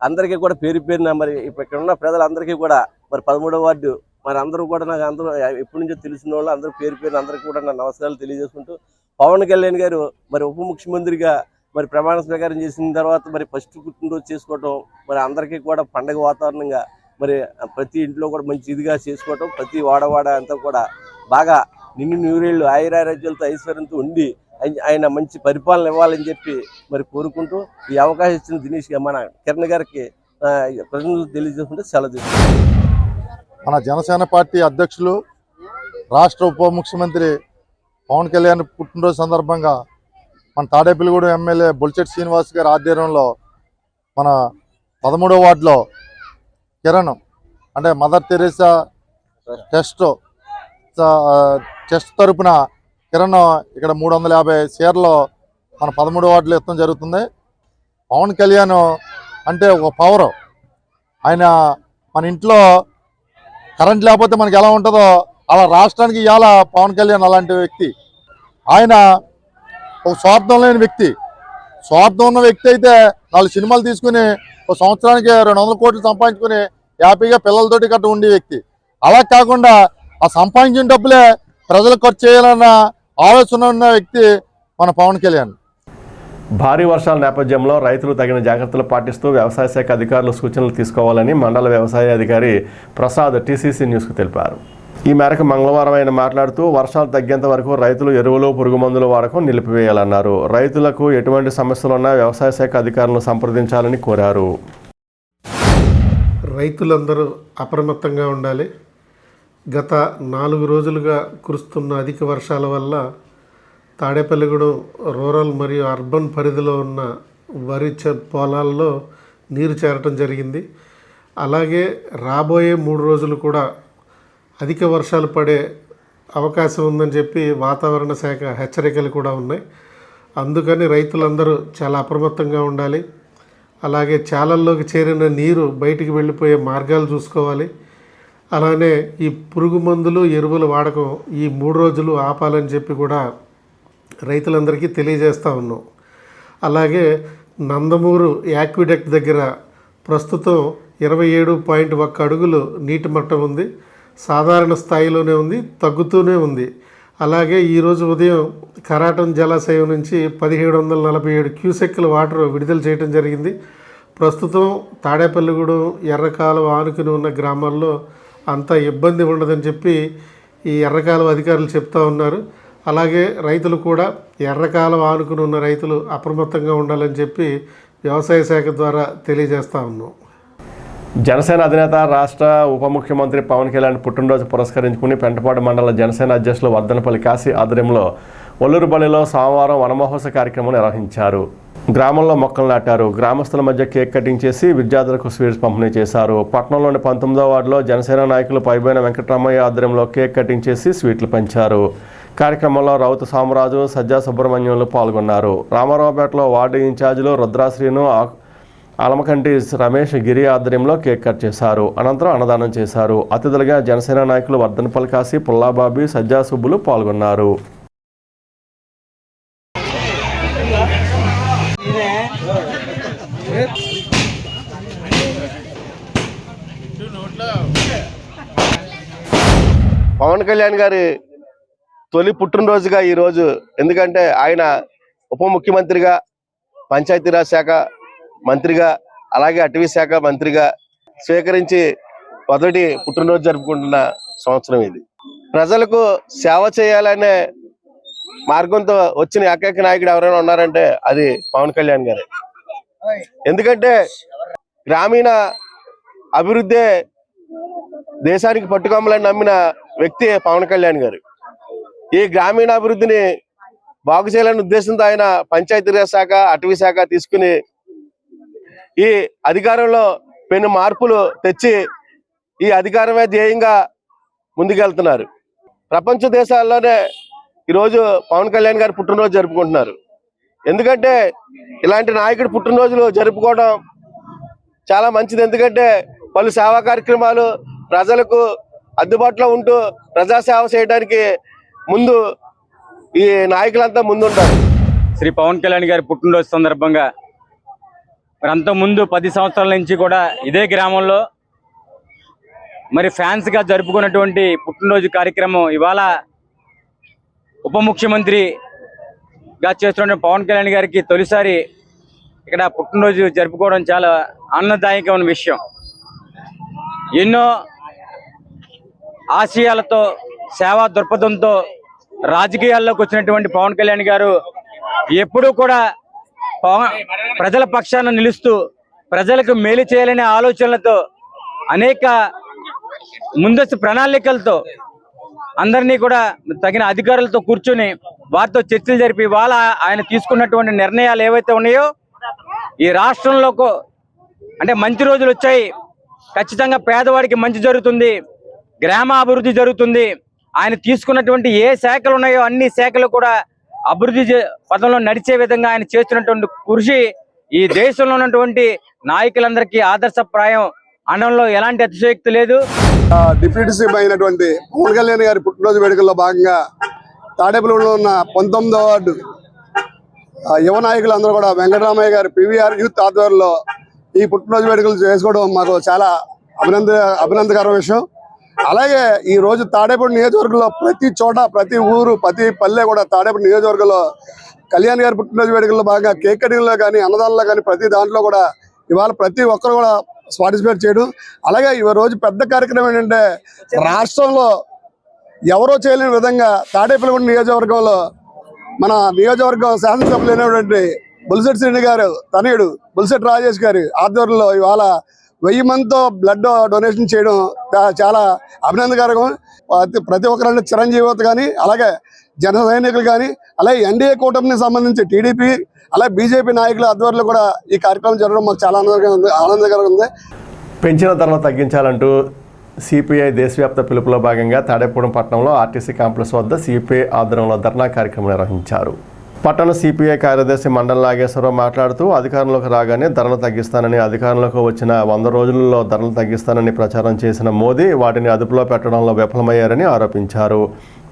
అందరికీ కూడా పేరు పేరున మరి ఇక్కడ ఉన్న ప్రజలందరికీ కూడా మరి 13వ వార్డు మరి అందరూ కూడా నాకు అందరూ ఎప్పటి నుంచో తెలిసిన వాళ్ళు అందరూ పేరు అందరికీ కూడా నా నమస్కారాలు తెలియజేసుకుంటూ పవన్ కళ్యాణ్ గారు మరి ఉప ముఖ్యమంత్రిగా మరి ప్రమాణ స్వీకారం చేసిన తర్వాత మరి ఫస్ట్ పుట్టినరోజు చేసుకోవటం మరి అందరికీ కూడా పండగ వాతావరణంగా మరి ప్రతి ఇంట్లో కూడా మంచి ఇదిగా చేసుకోవటం, ప్రతి వాడవాడ అంతా కూడా బాగా నిన్ను నూరేళ్ళు ఆయురారోగ్యాలతో ఐశ్వర్యంతో ఉండి ఆయన మంచి పరిపాలన ఇవ్వాలని చెప్పి మరి కోరుకుంటూ ఈ అవకాశం ఇచ్చిన దినేష్ మన కిరణ్ గారికి ప్రజలు తెలియజేసుకుంటే సెలవు తీసుకుంటాం. మన జనసేన పార్టీ అధ్యక్షులు రాష్ట్ర ఉప ముఖ్యమంత్రి పవన్ కళ్యాణ్ పుట్టినరోజు సందర్భంగా మన తాడేపల్లిగూడెం ఎమ్మెల్యే బొలిశెట్టి శ్రీనివాస్ గారి ఆధ్వర్యంలో మన 13వ వార్డులో కిరణ్ అంటే మదర్ తెరేసా ట్రస్ట్ తరపున కిరణ్ ఇక్కడ 350 షేర్లు మన 13వ వార్డులో ఇవ్వడం జరుగుతుంది. పవన్ కళ్యాణ్ అంటే ఒక పవర్. ఆయన మన ఇంట్లో కరెంట్ లేకపోతే మనకి ఎలా ఉంటుందో అలా రాష్ట్రానికి ఇవాళ పవన్ కళ్యాణ్ అలాంటి వ్యక్తి. ఆయన ఒక స్వార్థం లేని వ్యక్తి. స్వార్థం ఉన్న వ్యక్తి అయితే 4 సినిమాలు తీసుకుని ఒక సంవత్సరానికి 200 కోట్లు సంపాదించుకుని హ్యాపీగా పిల్లలతోటి గట్ట ఉండే వ్యక్తి. అలా కాకుండా ఆ సంపాదించిన డబ్బులే ప్రజలకు ఖర్చు చేయాలన్న ఆలోచన ఉన్న వ్యక్తి మన పవన్ కళ్యాణ్. భారీ వర్షాల నేపథ్యంలో రైతులు తగిన జాగ్రత్తలు పాటిస్తూ వ్యవసాయ శాఖ అధికారులు సూచనలు తీసుకోవాలని మండల వ్యవసాయ అధికారి ప్రసాద్ టీసీసీ న్యూస్కు తెలిపారు. ఈ మేరకు మంగళవారం ఆయన మాట్లాడుతూ వర్షాలు తగ్గేంత వరకు రైతులు ఎరువులు, పురుగుమందుల వాడకం నిలిపివేయాలన్నారు. రైతులకు ఎటువంటి సమస్యలున్నా వ్యవసాయ శాఖ అధికారులను సంప్రదించాలని కోరారు. రైతులందరూ అప్రమత్తంగా ఉండాలి. గత 4 రోజులుగా కురుస్తున్న అధిక వర్షాల వల్ల తాడేపల్లిగూడెం రూరల్ మరియు అర్బన్ పరిధిలో ఉన్న వరి పొలాల్లో నీరు చేరటం జరిగింది. అలాగే రాబోయే 3 రోజులు కూడా అధిక వర్షాలు పడే అవకాశం ఉందని చెప్పి వాతావరణ శాఖ హెచ్చరికలు కూడా ఉన్నాయి. అందుకని రైతులందరూ చాలా అప్రమత్తంగా ఉండాలి. అలాగే చాలల్లోకి చేరిన నీరు బయటికి వెళ్ళిపోయే మార్గాలు చూసుకోవాలి. అలానే ఈ పురుగు మందులు, ఎరువుల వాడకం ఈ 3 రోజులు ఆపాలని చెప్పి కూడా రైతులందరికీ తెలియజేస్తూ ఉన్నాం. అలాగే నందమూరు యాక్విడక్ట్ దగ్గర ప్రస్తుతం 27.1 అడుగులు నీటి మట్టం ఉంది. సాధారణ స్థాయిలోనే ఉంది, తగ్గుతూనే ఉంది. అలాగే ఈరోజు ఉదయం కరాటం జలాశయం నుంచి 1747 క్యూసెక్కుల వాటర్ విడుదల చేయడం జరిగింది. ప్రస్తుతం తాడేపల్లిగూడెం, ఎర్రకాలువ ఆనుకుని ఉన్న గ్రామాల్లో అంత ఇబ్బంది ఉండదని చెప్పి ఈ ఎర్రకాలువ అధికారులు చెప్తా ఉన్నారు. అలాగే రైతులు కూడా ఎర్రకాలువ ఆనుకుని ఉన్న రైతులు అప్రమత్తంగా ఉండాలని చెప్పి వ్యవసాయ శాఖ ద్వారా తెలియజేస్తూ ఉన్నాం. జనసేన అధినేత రాష్ట్ర ఉప ముఖ్యమంత్రి పవన్ కళ్యాణ్ పుట్టినరోజు పురస్కరించుకుని పెంటపాడు మండల జనసేన అధ్యక్షులు వర్ధనపల్లి కాశీ ఆధ్వర్యంలో ఒల్లూరుపల్లిలో సోమవారం వనమహోత్సవ కార్యక్రమం నిర్వహించారు. గ్రామంలో మొక్కలు నాటారు. గ్రామస్తుల మధ్య కేక్ కటింగ్ చేసి విద్యార్థులకు స్వీట్స్ పంపిణీ చేశారు. పట్టణంలోని 19వ వార్డులో జనసేన నాయకులు పైబోయిన వెంకటరామయ్య ఆధ్వర్యంలో కేక్ కటింగ్ చేసి స్వీట్లు పంచారు. కార్యక్రమంలో రౌతు సామరాజు, సజ్జా సుబ్రహ్మణ్యంలు పాల్గొన్నారు. రామారావుపేటలో వార్డు ఇన్ఛార్జీలు రుద్రాశ్రీను, ఆలమకంటి రమేష్ గిరి ఆధ్వర్యంలో కేక్ కట్ చేశారు. అనంతరం అన్నదానం చేశారు. అతిథులుగా జనసేన నాయకులు వర్ధనపల్లి కాశీ, పుల్లాబాబీ, సజ్జా సుబ్బులు పాల్గొన్నారు. పవన్ కళ్యాణ్ గారి తొలి పుట్టినరోజుగా ఈరోజు, ఎందుకంటే ఆయన ఉప ముఖ్యమంత్రిగా, పంచాయతీరాజ్ శాఖ మంత్రిగా, అలాగే అటవీ శాఖ మంత్రిగా స్వీకరించి మొదటి పుట్టినరోజు జరుపుకుంటున్న సంవత్సరం ఇది. ప్రజలకు సేవ చేయాలనే మార్గంతో వచ్చిన ఏకైక నాయకుడు ఎవరైనా ఉన్నారంటే అది పవన్ కళ్యాణ్ గారే. ఎందుకంటే గ్రామీణ అభివృద్ధి దేశానికి పట్టుకొమ్మలని నమ్మిన వ్యక్తి పవన్ కళ్యాణ్ గారు. ఈ గ్రామీణ అభివృద్ధిని బాగు చేయాలనే ఉద్దేశంతో ఆయన పంచాయతీరాజ్ శాఖ, అటవీ శాఖ తీసుకుని ఈ అధికారంలో పెను మార్పులు తెచ్చి ఈ అధికారమే ధ్యేయంగా ముందుకెళ్తున్నారు. ప్రపంచ దేశాల్లోనే ఈరోజు పవన్ కళ్యాణ్ గారు పుట్టినరోజు జరుపుకుంటున్నారు. ఎందుకంటే ఇలాంటి నాయకుడు పుట్టినరోజులు జరుపుకోవడం చాలా మంచిది. ఎందుకంటే పలు సేవా కార్యక్రమాలు ప్రజలకు అందుబాటులో ఉంటూ ప్రజాసేవ చేయడానికి ముందు ఈ నాయకులంతా ముందుంటారు. శ్రీ పవన్ కళ్యాణ్ గారి పుట్టినరోజు సందర్భంగా మరి అంతకుముందు 10 సంవత్సరాల నుంచి కూడా ఇదే గ్రామంలో మరి ఫ్యాన్స్గా జరుపుకున్నటువంటి పుట్టినరోజు కార్యక్రమం ఇవాళ ఉప ముఖ్యమంత్రి చేస్తున్న పవన్ కళ్యాణ్ గారికి తొలిసారి ఇక్కడ పుట్టినరోజు జరుపుకోవడం చాలా ఆనందదాయకమైన విషయం. ఎన్నో ఆశయాలతో సేవా దృక్పథంతో రాజకీయాల్లోకి వచ్చినటువంటి పవన్ కళ్యాణ్ గారు ఎప్పుడూ కూడా ప్రజల పక్షాన నిలుస్తూ ప్రజలకు మేలు చేయాలనే ఆలోచనలతో అనేక ముందస్తు ప్రణాళికలతో అందరినీ కూడా తగిన అధికారులతో కూర్చొని వారితో చర్చలు జరిపి వాళ్ళ ఆయన తీసుకున్నటువంటి నిర్ణయాలు ఏవైతే ఉన్నాయో ఈ రాష్ట్రంలో అంటే మంచి రోజులు వచ్చాయి, ఖచ్చితంగా పేదవాడికి మంచి జరుగుతుంది, గ్రామ అభివృద్ధి జరుగుతుంది, ఆయన తీసుకున్నటువంటి ఏ శాఖలు ఉన్నాయో అన్ని శాఖలు కూడా అభివృద్ధి పథంలో నడిచే విధంగా ఆయన చేస్తున్నటువంటి కృషి ఈ దేశంలో ఉన్నటువంటి నాయకులందరికీ ఆదర్శప్రాయం అనడంలో ఎలాంటి అతిశయోక్తి లేదు. డిప్యూటీ సీఎం అయినటువంటి పవన్ కళ్యాణ్ గారి పుట్టినరోజు వేడుకల్లో భాగంగా తాడేపల్లిలో ఉన్న 19వ వార్డు యువ నాయకులందరూ కూడా వెంకటరామయ్య గారి పివిఆర్ యూత్ ఆధ్వర్యంలో ఈ పుట్టినరోజు వేడుకలు చేసుకోవడం మాకు చాలా అభినందకర విషయం. అలాగే ఈ రోజు తాడేపల్లి నియోజకవర్గంలో ప్రతి చోట, ప్రతి ఊరు, ప్రతి పల్లె కూడా తాడేపల్లి నియోజకవర్గంలో కళ్యాణ్ గారి పుట్టినరోజు వేడుకల్లో భాగంగా కేక్ కటింగ్లో కానీ అన్నదానంలో కానీ ప్రతి దాంట్లో కూడా ఇవాళ ప్రతి ఒక్కరు కూడా పార్టిసిపేట్ చేయడం. అలాగే ఈ రోజు పెద్ద కార్యక్రమం ఏంటంటే రాష్ట్రంలో ఎవరో చేయలేని విధంగా తాడేపల్లిగూడెం నియోజకవర్గంలో మన నియోజకవర్గం శాసనసభ్యులు అయినటువంటి బొలిశెట్టి శ్రీని గారు తనయుడు బొలిశెట్టి రాజేష్ గారి ఆధ్వర్యంలో ఇవాళ 1000 మందితో బ్లడ్ డొనేషన్ చేయడం చాలా అభినందకరం. ప్రతి ఒక్కరంటే చిరంజీవి కానీ అలాగే జన సైనికులు కానీ అలాగే ఎన్డీఏ కూటమికి సంబంధించి టీడీపీ అలాగే బీజేపీ నాయకుల ఆధ్వర్యంలో కూడా ఈ కార్యక్రమం జరగడం మాకు చాలా ఆనందకరంగా ఉంది. పెంచిన ధరలు తగ్గించాలంటూ సిపిఐ దేశవ్యాప్త పిలుపులో భాగంగా తాడేపూడెం పట్టణంలో ఆర్టీసీ కాంప్లెక్స్ వద్ద సిపిఐ ఆధ్వర్యంలో ధర్నా కార్యక్రమం నిర్వహించారు. పట్టణ సిపిఐ కార్యదర్శి మండల నాగేశ్వరరావు మాట్లాడుతూ అధికారంలోకి రాగానే ధరలు తగ్గిస్తానని, అధికారంలోకి వచ్చిన 100 రోజుల్లో ధరలు తగ్గిస్తానని ప్రచారం చేసిన మోదీ వాటిని అదుపులో పెట్టడంలో విఫలమయ్యారని ఆరోపించారు.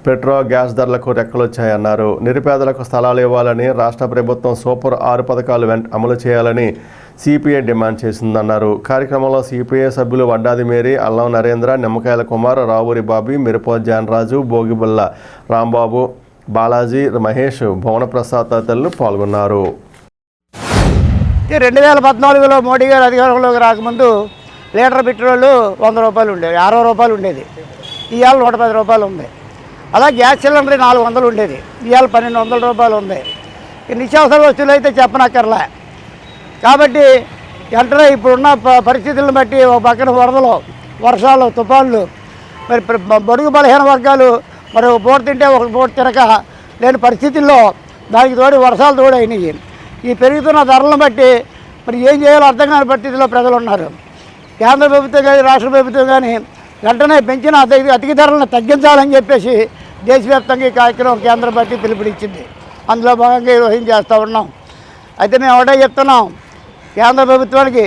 పెట్రోల్, గ్యాస్ ధరలకు రెక్కలొచ్చాయన్నారు. నిరుపేదలకు స్థలాలు ఇవ్వాలని, రాష్ట్ర ప్రభుత్వం సూపర్ 6 పథకాలు అమలు చేయాలని సిపిఐ డిమాండ్ చేసిందన్నారు. కార్యక్రమంలో సిపిఐ సభ్యులు వడ్డాది మేరీ, అల్లం నరేంద్ర, నిమ్మకాయల కుమార్, రావూరి బాబీ, మిరపో జానరాజు, భోగిబుల్ల రాంబాబు, బాలాజీ, మహేష్, భువనప్రసాద్ తదితరులు పాల్గొన్నారు. 2014లో మోడీ గారు అధికారంలోకి రాకముందు లీటర్ పెట్రోల్ 100 రూపాయలు ఉండేది, 60 రూపాయలు ఉండేది. ఇవాళ 110 రూపాయలు ఉంది. అలా గ్యాస్ సిలిండర్ 400 ఉండేది, ఇవాళ 1200 రూపాయలు ఉంది. నిత్యావసర వస్తువులు అయితే చెప్పనక్కర్లే. కాబట్టి వెంటనే ఇప్పుడున్న పరిస్థితులను బట్టి ఒక పక్కన వరదలు, వర్షాలు, తుఫాన్లు, మరి బడుగు బలహీన వర్గాలు మరి ఒక పూట తింటే ఒక పూట తినక లేని పరిస్థితుల్లో దానికి తోడు వర్షాలు తోడు అయినాయి. ఈ పెరుగుతున్న ధరలను బట్టి మరి ఏం చేయాలో అర్థం కాని పరిస్థితిలో ప్రజలు ఉన్నారు. కేంద్ర ప్రభుత్వం కానీ రాష్ట్ర ప్రభుత్వం కానీ వెంటనే పెంచిన అధిక ధరలను తగ్గించాలని చెప్పేసి దేశవ్యాప్తంగా ఈ కార్యక్రమం కేంద్ర పార్టీ పిలుపునిచ్చింది. అందులో భాగంగా ఈరోజు చేస్తూ ఉన్నాం. అయితే మేము ఒకటే చెప్తున్నాం, కేంద్ర ప్రభుత్వానికి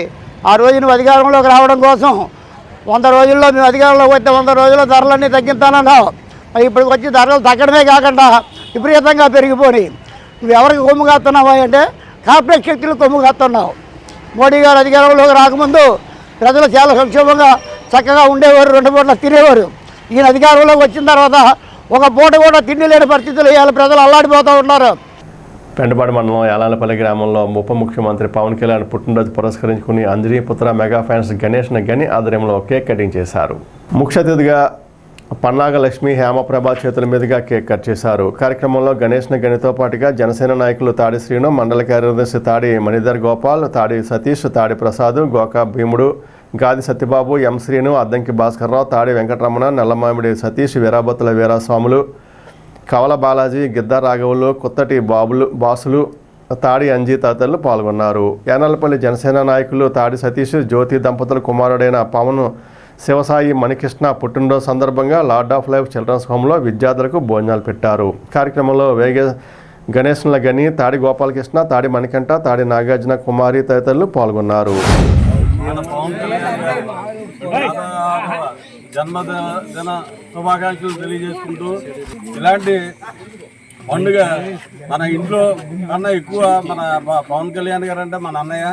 ఆ రోజు నువ్వు అధికారంలోకి రావడం కోసం 100 రోజుల్లో మేము అధికారంలోకి వస్తే 100 రోజుల్లో ధరలన్నీ తగ్గిస్తానన్నావు. మరి ఇప్పటికి వచ్చి ధరలు తగ్గడమే కాకుండా విపరీతంగా పెరిగిపోయి నువ్వు ఎవరికి కొమ్ము కాస్తున్నావా అంటే కార్పొరేట్ శక్తులు కొమ్ము కాస్తున్నావు. మోడీ గారు అధికారంలోకి రాకముందు ప్రజలు చాలా సంక్షేమంగా చక్కగా ఉండేవారు, 2 పూటలు తినేవారు. ఈయన అధికారంలోకి వచ్చిన తర్వాత ఒక పూట కూడా తిండి లేని పరిస్థితులు ఇవాళ ప్రజలు అల్లాడిపోతూ ఉన్నారు. పెండపాడు మండలం యాలాలపల్లి గ్రామంలో ఉప ముఖ్యమంత్రి పవన్ కళ్యాణ్ పుట్టినరోజు పురస్కరించుకుని అంజనీపుత్ర మెగా ఫ్యాన్స్ గణేష్ గని ఆధ్వర్యంలో కేక్ కటింగ్ చేశారు. ముఖ్య అతిథిగా పన్నాగ లక్ష్మి, హేమప్రభ చేతుల మీదుగా కేక్ కట్ చేశారు. కార్యక్రమంలో గణేష్ గనితో పాటుగా జనసేన నాయకులు తాడి శ్రీను, మండల కార్యదర్శి తాడి మణిధర్ గోపాల్, తాడి సతీష్, తాడి ప్రసాద్, గోకా భీముడు, గాది సత్యబాబు, ఎం శ్రీను, అద్దంకి భాస్కర్రావు, తాడి వెంకటరమణ, నల్లమామిడి సతీష్, వీరాబత్తుల వీరాస్వాములు, కవల బాలాజీ, గిద్ద రాఘవులు, కొత్తటి బాసులు, తాడి అంజీ తదితరులు పాల్గొన్నారు. యానాలపల్లి జనసేన నాయకులు తాడి సతీష్, జ్యోతి దంపతుల కుమారుడైన పవన్ శివసాయి మణికృష్ణ పుట్టినరోజు సందర్భంగా లార్డ్ ఆఫ్ లైఫ్ చిల్డ్రన్స్ హోమ్లో విద్యార్థులకు భోజనాలు పెట్టారు. కార్యక్రమంలో గణేష్ల గని, తాడి గోపాలకృష్ణ, తాడి మణికంఠ, తాడి నాగార్జున కుమారి తదితరులు పాల్గొన్నారు. జన్మదిన శుభాకాంక్షలు తెలియజేసుకుంటూ ఇలాంటి పండుగ మన ఇంట్లో కన్నా ఎక్కువ మన పవన్ కళ్యాణ్ గారు అంటే మన అన్నయ్య.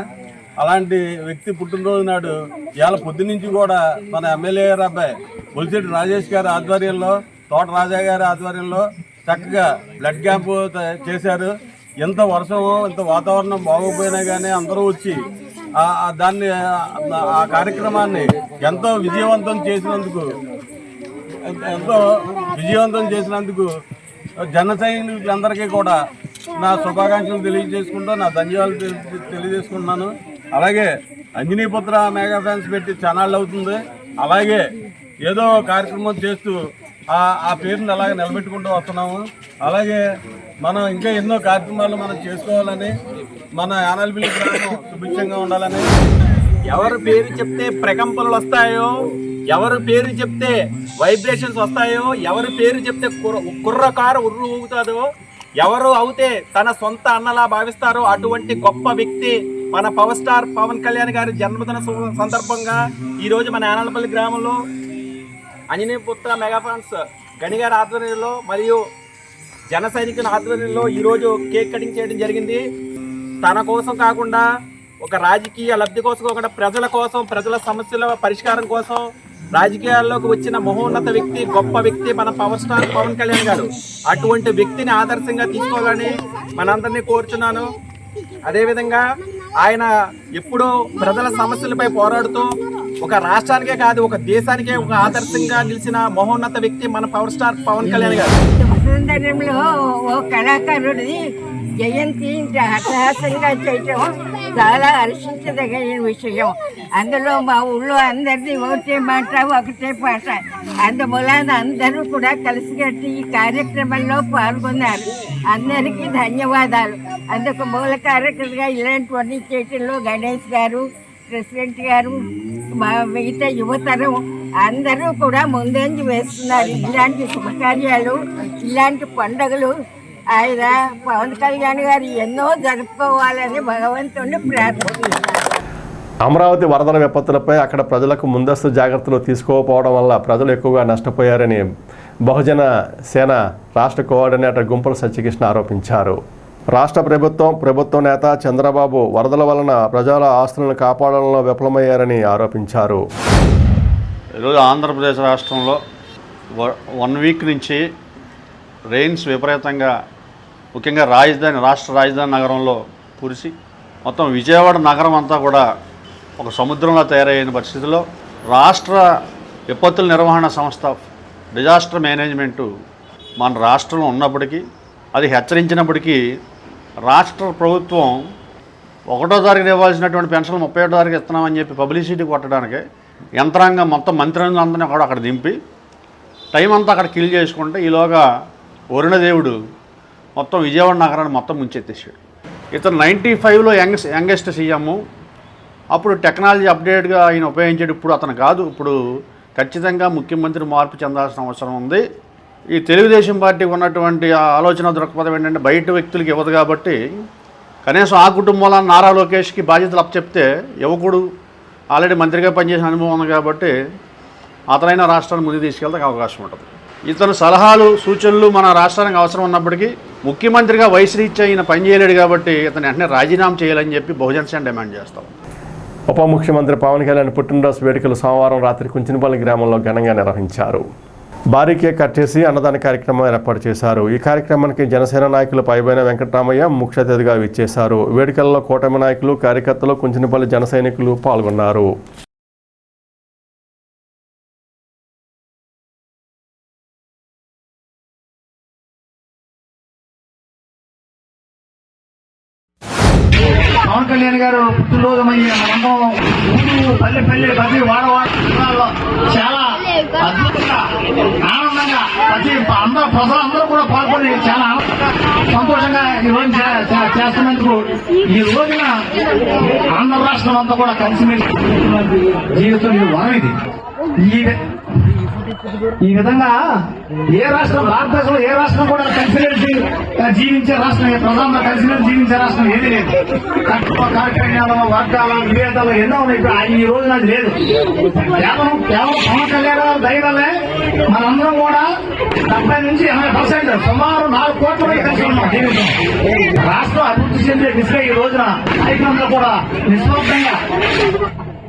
అలాంటి వ్యక్తి పుట్టినరోజు నాడు ఇవాళ పొద్దునుంచి కూడా మన ఎమ్మెల్యే గారి అబ్బాయి బొలిశెట్టి రాజేష్ గారి ఆధ్వర్యంలో, తోట రాజా గారి ఆధ్వర్యంలో చక్కగా బ్లడ్ క్యాంపు చేశారు. ఎంత వర్షమో ఎంత వాతావరణం బాగోపోయినా కానీ అందరూ వచ్చి దాన్ని ఆ కార్యక్రమాన్ని ఎంతో విజయవంతం చేసినందుకు జన సైనికులందరికీ కూడా నా శుభాకాంక్షలు తెలియజేసుకుంటూ నా ధన్యవాదాలు తెలియజేసుకుంటున్నాను. అలాగే అంజనీపుత్ర మెగా ఫ్యాన్స్ పెట్టి ఛానళ్ళు అవుతుంది. అలాగే ఏదో కార్యక్రమం చేస్తూ ఆ పేరుని అలాగే నిలబెట్టుకుంటూ వస్తున్నాము. అలాగే మనం ఇంకా ఎన్నో కార్యక్రమాలు మనం చేసుకోవాలని, మన యానాలపల్లి గ్రామం సుభిక్షంగా ఉండాలని. ఎవరి పేరు చెప్తే ప్రకంపనలు వస్తాయో, ఎవరి పేరు చెప్తే వైబ్రేషన్స్ వస్తాయో, ఎవరి పేరు చెప్తే కుర్రకారు ఉర్రు ఊగుతుందో, ఎవరు అవుతే తన సొంత అన్నలా భావిస్తారో అటువంటి గొప్ప వ్యక్తి మన పవర్ స్టార్ పవన్ కళ్యాణ్ గారి జన్మదిన సందర్భంగా ఈరోజు మన యానాలపల్లి గ్రామంలో అంజనీపుత్ర మెగా ఫ్యాన్స్ గణిగారి ఆధ్వర్యంలో మరియు జన సైనికుల ఆధ్వర్యంలో ఈరోజు కేక్ కటింగ్ చేయడం జరిగింది. తన కోసం కాకుండా ఒక రాజకీయ లబ్ధి కోసం కాకుండా ప్రజల కోసం, ప్రజల సమస్యల పరిష్కారం కోసం రాజకీయాల్లోకి వచ్చిన మహోన్నత వ్యక్తి, గొప్ప వ్యక్తి మన పవర్ స్టార్ పవన్ కళ్యాణ్ గారు. అటువంటి వ్యక్తిని ఆదర్శంగా తీసుకోవాలని మనందరినీ కోరుచున్నాను. అదేవిధంగా ఆయన ఎప్పుడూ ప్రజల సమస్యలపై పోరాడుతూ ఒక రాష్ట్రానికే కాదు ఒక దేశానికే ఒక ఆదర్శంగా నిలిచిన మహోన్నత వ్యక్తి మన పవర్ స్టార్ పవన్ కళ్యాణ్ గారు. సుందరంలో ఓ కళాకారుడి జయంతి అట్టహాసంగా చేయటం చాలా హర్షించదగిన విషయం. అందులో మా ఊళ్ళో అందరిది ఒకటే మాట ఒకటే పాట. అందువలన అందరూ కూడా కలిసికట్టి ఈ కార్యక్రమంలో పాల్గొన్నారు. అందరికీ ధన్యవాదాలు. అందుకు మూల కార్యకర్తగా ఇలాంటివన్నీ చేయటంలో గణేష్ గారు, ప్రెసిడెంట్ గారు, మా మిగతా యువతరం అందరూ కూడా ముందంజ వేస్తున్నారు. ఇలాంటి శుభకార్యాలు, ఇలాంటి పండుగలు ఆయన పవన్ కళ్యాణ్ గారు ఎన్నో జరుపుకోవాలని భగవంతుడిని ప్రార్థిస్తున్నారు. అమరావతి వరదల విపత్తులపై అక్కడ ప్రజలకు ముందస్తు జాగ్రత్తలు తీసుకోకపోవడం వల్ల ప్రజలు ఎక్కువగా నష్టపోయారని బహుజన సేన రాష్ట్ర కోఆర్డినేటర్ గుంపుల సత్యకృష్ణ ఆరోపించారు. రాష్ట్ర ప్రభుత్వం నేత చంద్రబాబు వరదల వలన ప్రజల ఆస్తులను కాపాడడంలో విఫలమయ్యారని ఆరోపించారు. ఈరోజు ఆంధ్రప్రదేశ్ రాష్ట్రంలో 1 వీక్ నుంచి రెయిన్స్ విపరీతంగా, ముఖ్యంగా రాష్ట్ర రాజధాని నగరంలో కురిసి మొత్తం విజయవాడ నగరం అంతా కూడా ఒక సముద్రంలో తయారైన పరిస్థితిలో రాష్ట్ర విపత్తుల నిర్వహణ సంస్థ డిజాస్టర్ మేనేజ్మెంటు మన రాష్ట్రంలో ఉన్నప్పటికీ, అది హెచ్చరించినప్పటికీ రాష్ట్ర ప్రభుత్వం 1వ తారీఖున ఇవ్వాల్సినటువంటి పెన్షన్లు 31వ తారీఖు ఇస్తున్నామని చెప్పి పబ్లిసిటీ కొట్టడానికి యంత్రాంగం మొత్తం మంత్రులందరినీ కూడా అక్కడ దింపి టైం అంతా అక్కడ కిల్ చేసుకుంటే ఈలోగా వరుణదేవుడు మొత్తం విజయవాడ నగరాన్ని మొత్తం ముంచెత్తేసాడు. ఇతను 95లో యంగెస్ట్ సీఎం. అప్పుడు టెక్నాలజీ అప్డేట్గా ఆయన ఉపయోగించాడు. ఇప్పుడు అతను కాదు. ఇప్పుడు ఖచ్చితంగా ముఖ్యమంత్రి మార్పు చెందాల్సిన అవసరం ఉంది. ఈ తెలుగుదేశం పార్టీకి ఉన్నటువంటి ఆలోచన దృక్పథం ఏంటంటే బయట వ్యక్తులకి ఇవ్వదు కాబట్టి కనీసం ఆ కుటుంబంలో నారా లోకేష్కి బాధ్యతలు అప్పచెప్తే యువకుడు ఆల్రెడీ మంత్రిగా పనిచేసిన అనుభవం ఉంది కాబట్టి అతనైనా రాష్ట్రాన్ని ముందుకు తీసుకెళ్తే అవకాశం ఉంటుంది. ఇతను సలహాలు సూచనలు మన రాష్ట్రానికి అవసరం ఉన్నప్పటికీ ముఖ్యమంత్రిగా వయసు రీత్యా ఈయన పనిచేయలేడు కాబట్టి ఇతను వెంటనే రాజీనామా చేయాలని చెప్పి బహుజన సేన డిమాండ్ చేస్తాం. ఉప ముఖ్యమంత్రి పవన్ కళ్యాణ్ పుట్టినరోజు వేడుకలు సోమవారం రాత్రి కుంచినపల్లి గ్రామంలో ఘనంగా నిర్వహించారు. భారీ కేక్ కట్ చేసి అన్నదాన కార్యక్రమం ఏర్పాటు చేశారు. ఈ కార్యక్రమానికి జనసేన నాయకులు పైబైన వెంకటరామయ్య ముఖ్య అతిథిగా విచ్చేశారు. వేడుకల్లో కూటమి నాయకులు, కార్యకర్తలు, కుంచినపల్లి జన సైనికులు పాల్గొన్నారు. పవన్ కళ్యాణ్ గారు పుట్టినరోజు పల్లె ప్రతి వాడవాడలో చాలా అద్భుతంగా ఆనందంగా ప్రజలందరూ కూడా పాల్గొని చాలా సంతోషంగా ఈ రోజు చేస్తున్నందుకు ఈ రోజున ఆంధ్ర రాష్ట్రం అంతా కూడా కలిసిమెలిసి జీవితం ఇది వరం. ఇది ఈ విధంగా ఏ రాష్ట్రం, భారతదేశంలో ఏ రాష్ట్రం కూడా కలిసిమెలిసి జీవించే రాష్ట్రం, ప్రధానంగా కలిసిమెలిసి జీవించే రాష్ట్రం ఏది లేదు. తక్కువ కార్యక్రమాలు, వర్గాలు, విభేదాలు ఎన్నో ఉన్నాయి. ఈ రోజున అది లేదు. కేవలం పవన్ కళ్యాణ్ దయ వల్లే మనందరం కూడా 70 నుంచి 80% సుమారు 4 కోట్ల మంది కలిసి ఉన్నాం జీవితం. రాష్ట్రం అభివృద్ధి చెందే దిశగా ఈ రోజున నాయకులందరూ కూడా నిస్వార్థంగా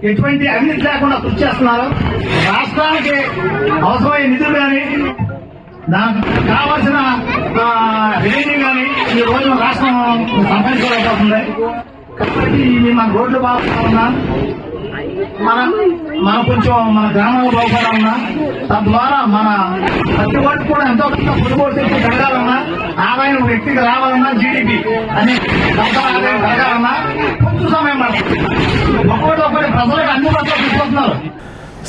ఎటువంటి అవినీతి లేకుండా కృషి చేస్తున్నారు. రాష్ట్రానికి అవసరమైన నిధులు కానీ దానికి కావాల్సిన రెవెన్యూ కానీ ఈ రోజు రాష్ట్రం సంపాదించుకోలేకపోతుంది. కాబట్టి మన రోడ్లు బాగున్నా మనం కొంచెం మన గ్రామాలు బాగుపడాలన్నా, తద్వారా మన ప్రతి ఒక్కటి కూడా ఎంతో కొంత కొనుగోలు శక్తి పెరగాలన్నా, ఆదాయం వ్యక్తికి రావాలన్నా, జీడిపి అనే ఆదాయం పెరగాలన్నా కొంచెం సమయం పడుతుంది. ఒక్కొక్కటి ప్రజలకు అందుబాటులో తీసుకొస్తున్నారు.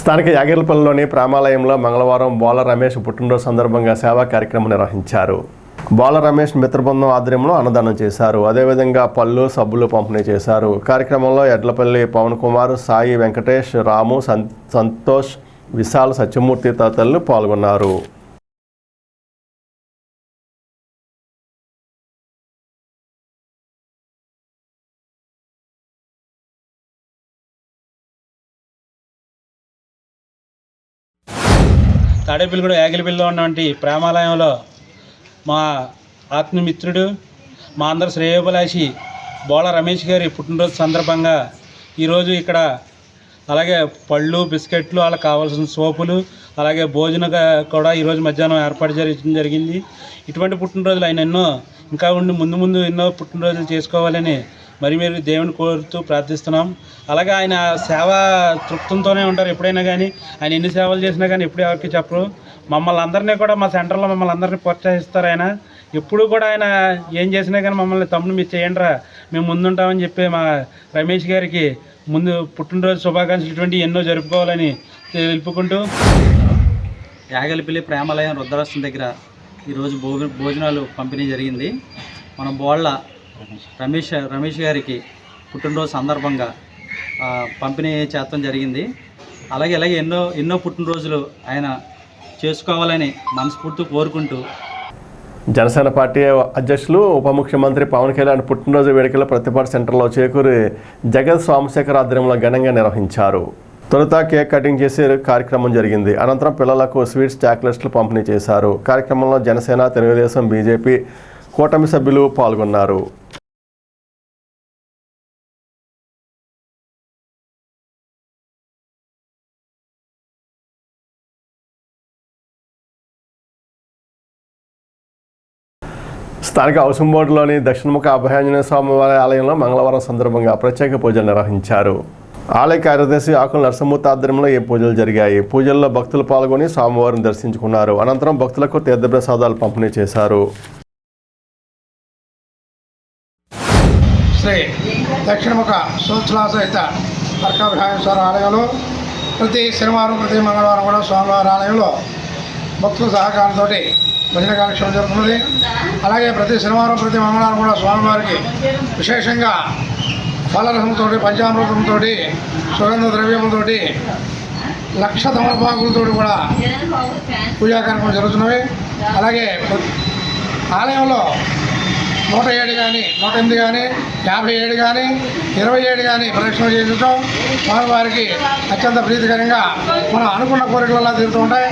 స్థానిక యాగిర్లపల్లిలోని ప్రేమాలయంలో మంగళవారం బోల రమేష్ పుట్టినరోజు సందర్భంగా సేవా కార్యక్రమం నిర్వహించారు. బోల రమేష్ మిత్రబృందం ఆధ్వర్యంలో అన్నదానం చేశారు. అదేవిధంగా పళ్ళు సబ్బులు పంపిణీ చేశారు. కార్యక్రమంలో ఎడ్లపల్లి పవన్ కుమార్, సాయి వెంకటేష్, రాము, సంతోష్, విశాల్, సత్యమూర్తి తదితరులు పాల్గొన్నారు. తాడేపల్లిగూడ యాగిలిపల్లిలో ఉన్నటువంటి ప్రేమాలయంలో మా ఆత్మమిత్రుడు, మా అందరి శ్రేయోభిలాషి బోళ రమేష్ గారి పుట్టినరోజు సందర్భంగా ఈరోజు ఇక్కడ అలాగే పళ్ళు, బిస్కెట్లు, వాళ్ళకి కావాల్సిన సోపులు, అలాగే భోజనం కూడా ఈరోజు మధ్యాహ్నం ఏర్పాటు చేయడం జరిగింది. ఇటువంటి పుట్టినరోజులు ఆయన ఇంకా ఉండి ముందు ఎన్నో పుట్టినరోజులు చేసుకోవాలని మరి దేవుని కోరుతూ ప్రార్థిస్తున్నాం. అలాగే ఆయన సేవా తృప్తంతోనే ఉంటారు. ఎప్పుడైనా కానీ ఆయన ఎన్ని సేవలు చేసినా కానీ ఎప్పుడు ఎవరికి చెప్పరు. మమ్మల్ని అందరినీ కూడా మా సెంటర్లో మమ్మల్ని అందరినీ ప్రోత్సహిస్తారు. ఆయన ఎప్పుడు కూడా ఆయన ఏం చేసినా కానీ మమ్మల్ని తమ్ముడు మీరు చేయండిరా, మేము ముందుంటామని చెప్పి మా రమేష్ గారికి ముందు పుట్టినరోజు శుభాకాంక్షలు ఇటువంటి ఎన్నో జరుపుకోవాలని తెలుపుకుంటూ యాగలిపల్లి ప్రేమాలయం రుద్రాష్టం దగ్గర ఈరోజు భోజనాలు పంపిణీ జరిగింది. మన బోళ్ళ రమేష్ గారికి పుట్టినరోజు సందర్భంగా పంపిణీ చేయడం జరిగింది. అలాగే ఎన్నో పుట్టినరోజులు ఆయన చేసుకోవాలని మనస్ఫూర్తి కోరుకుంటూ జనసేన పార్టీ అధ్యక్షులు ఉప ముఖ్యమంత్రి పవన్ కళ్యాణ్ పుట్టినరోజు వేడుకలు ప్రతిపాటి సెంటర్లో చేకూరి జగత్ సోమశేఖర్ ఆధ్వర్యంలో ఘనంగా నిర్వహించారు. తొలుత కేక్ కటింగ్ చేసే కార్యక్రమం జరిగింది. అనంతరం పిల్లలకు స్వీట్స్, చాక్లెట్స్లు పంపిణీ చేశారు. కార్యక్రమంలో జనసేన, తెలుగుదేశం, బీజేపీ కూటమి సభ్యులు పాల్గొన్నారు. స్థానిక హౌసింబోర్డులోని దక్షిణముఖ అభయాంజనేయ స్వామివారి ఆలయంలో మంగళవారం సందర్భంగా ప్రత్యేక పూజలు నిర్వహించారు. ఆలయ కార్యదర్శి ఆకుల నరసింహమూర్తి ఆధ్వర్యంలో ఈ పూజలు జరిగాయి. పూజల్లో భక్తులు పాల్గొని స్వామివారిని దర్శించుకున్నారు. అనంతరం భక్తులకు తీర్థప్రసాదాలు పంపిణీ చేశారు. శ్రీ దక్షిణముఖ సూత్రాసహిత అర్కాభిహాయేశ్వర ఆలయంలో ప్రతి శనివారం, ప్రతి మంగళవారం కూడా స్వామివారి ఆలయంలో భక్తుల సహకారంతో భజన కార్యక్రమం జరుగుతుంది. అలాగే ప్రతి శనివారం, ప్రతి మంగళవారం కూడా స్వామివారికి విశేషంగా ఫలరసంతో, పంచామృతంతో, సుగంధ ద్రవ్యములతో, లక్ష తమలపాకులతో కూడా పూజా కార్యక్రమం జరుగుతున్నవి. అలాగే ఆలయంలో 107 కానీ, 108 కానీ, 57 కానీ, 27 కానీ ప్రదక్షిణ చేయించడం స్వామివారికి అత్యంత ప్రీతికరంగా మనం అనుకున్న కోరికలలో తీరుతూ ఉంటాయి.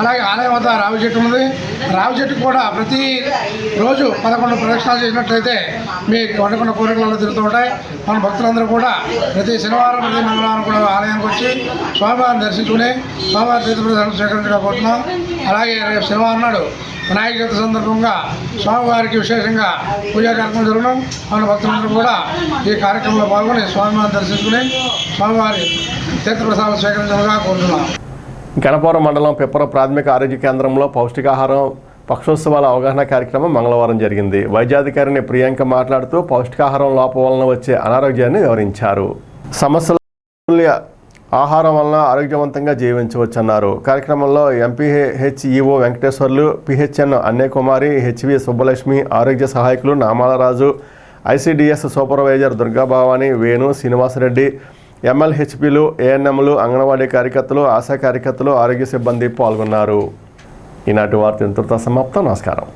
అలాగే ఆలయం వద్ద రావి చెట్టు ఉంది. రావి చెట్టుకు కూడా ప్రతి రోజు 11 ప్రదక్షిణాలు చేసినట్లయితే మీకు అనుకున్న కోరికలలో తీరుతూ ఉంటాయి. మన భక్తులందరూ కూడా ప్రతి శనివారం, ప్రతి మంగళవారం కూడా ఆలయానికి వచ్చి స్వామివారిని దర్శించుకుని స్వామివారి తీర్థప్రసాదాలు స్వీకరించకపోతున్నాం. అలాగే రేపు శనివారం నాడు వినాయక చవితి సందర్భంగా స్వామివారికి విశేషంగా పూజా కార్యక్రమం జరగడం, మన భక్తులందరూ కూడా ఈ కార్యక్రమంలో పాల్గొని స్వామివారిని దర్శించుకుని స్వామివారి తీర్థప్రసాదాలు స్వీకరించాలని కోరుతున్నాం. గణపురం మండలం పిప్పర ప్రాథమిక ఆరోగ్య కేంద్రంలో పౌష్టికాహారం పక్షోత్సవాల అవగాహన కార్యక్రమం మంగళవారం జరిగింది. వైద్యాధికారిని ప్రియాంక మాట్లాడుతూ పౌష్టికాహారం లోపం వలన వచ్చే అనారోగ్యాన్ని వివరించారు. సమస్యల ఆహారం వలన ఆరోగ్యవంతంగా జీవించవచ్చన్నారు. కార్యక్రమంలో MPHEO Venkateswarlu, PHN Annayyakumari, HV Subbalakshmi, ఆరోగ్య సహాయకులు నామాలరాజు, ఐసిడిఎస్ సూపర్వైజర్ దుర్గాభవాని, వేణు, శ్రీనివాసరెడ్డి, ఎంఎల్హెచ్పిలు, ఏఎన్ఎంలు, అంగన్వాడీ కార్యకర్తలు, ఆశా కార్యకర్తలు, ఆరోగ్య సిబ్బంది పాల్గొన్నారు. ఈనాటి వార్త ఇంతటితో సమాప్తం. నమస్కారం.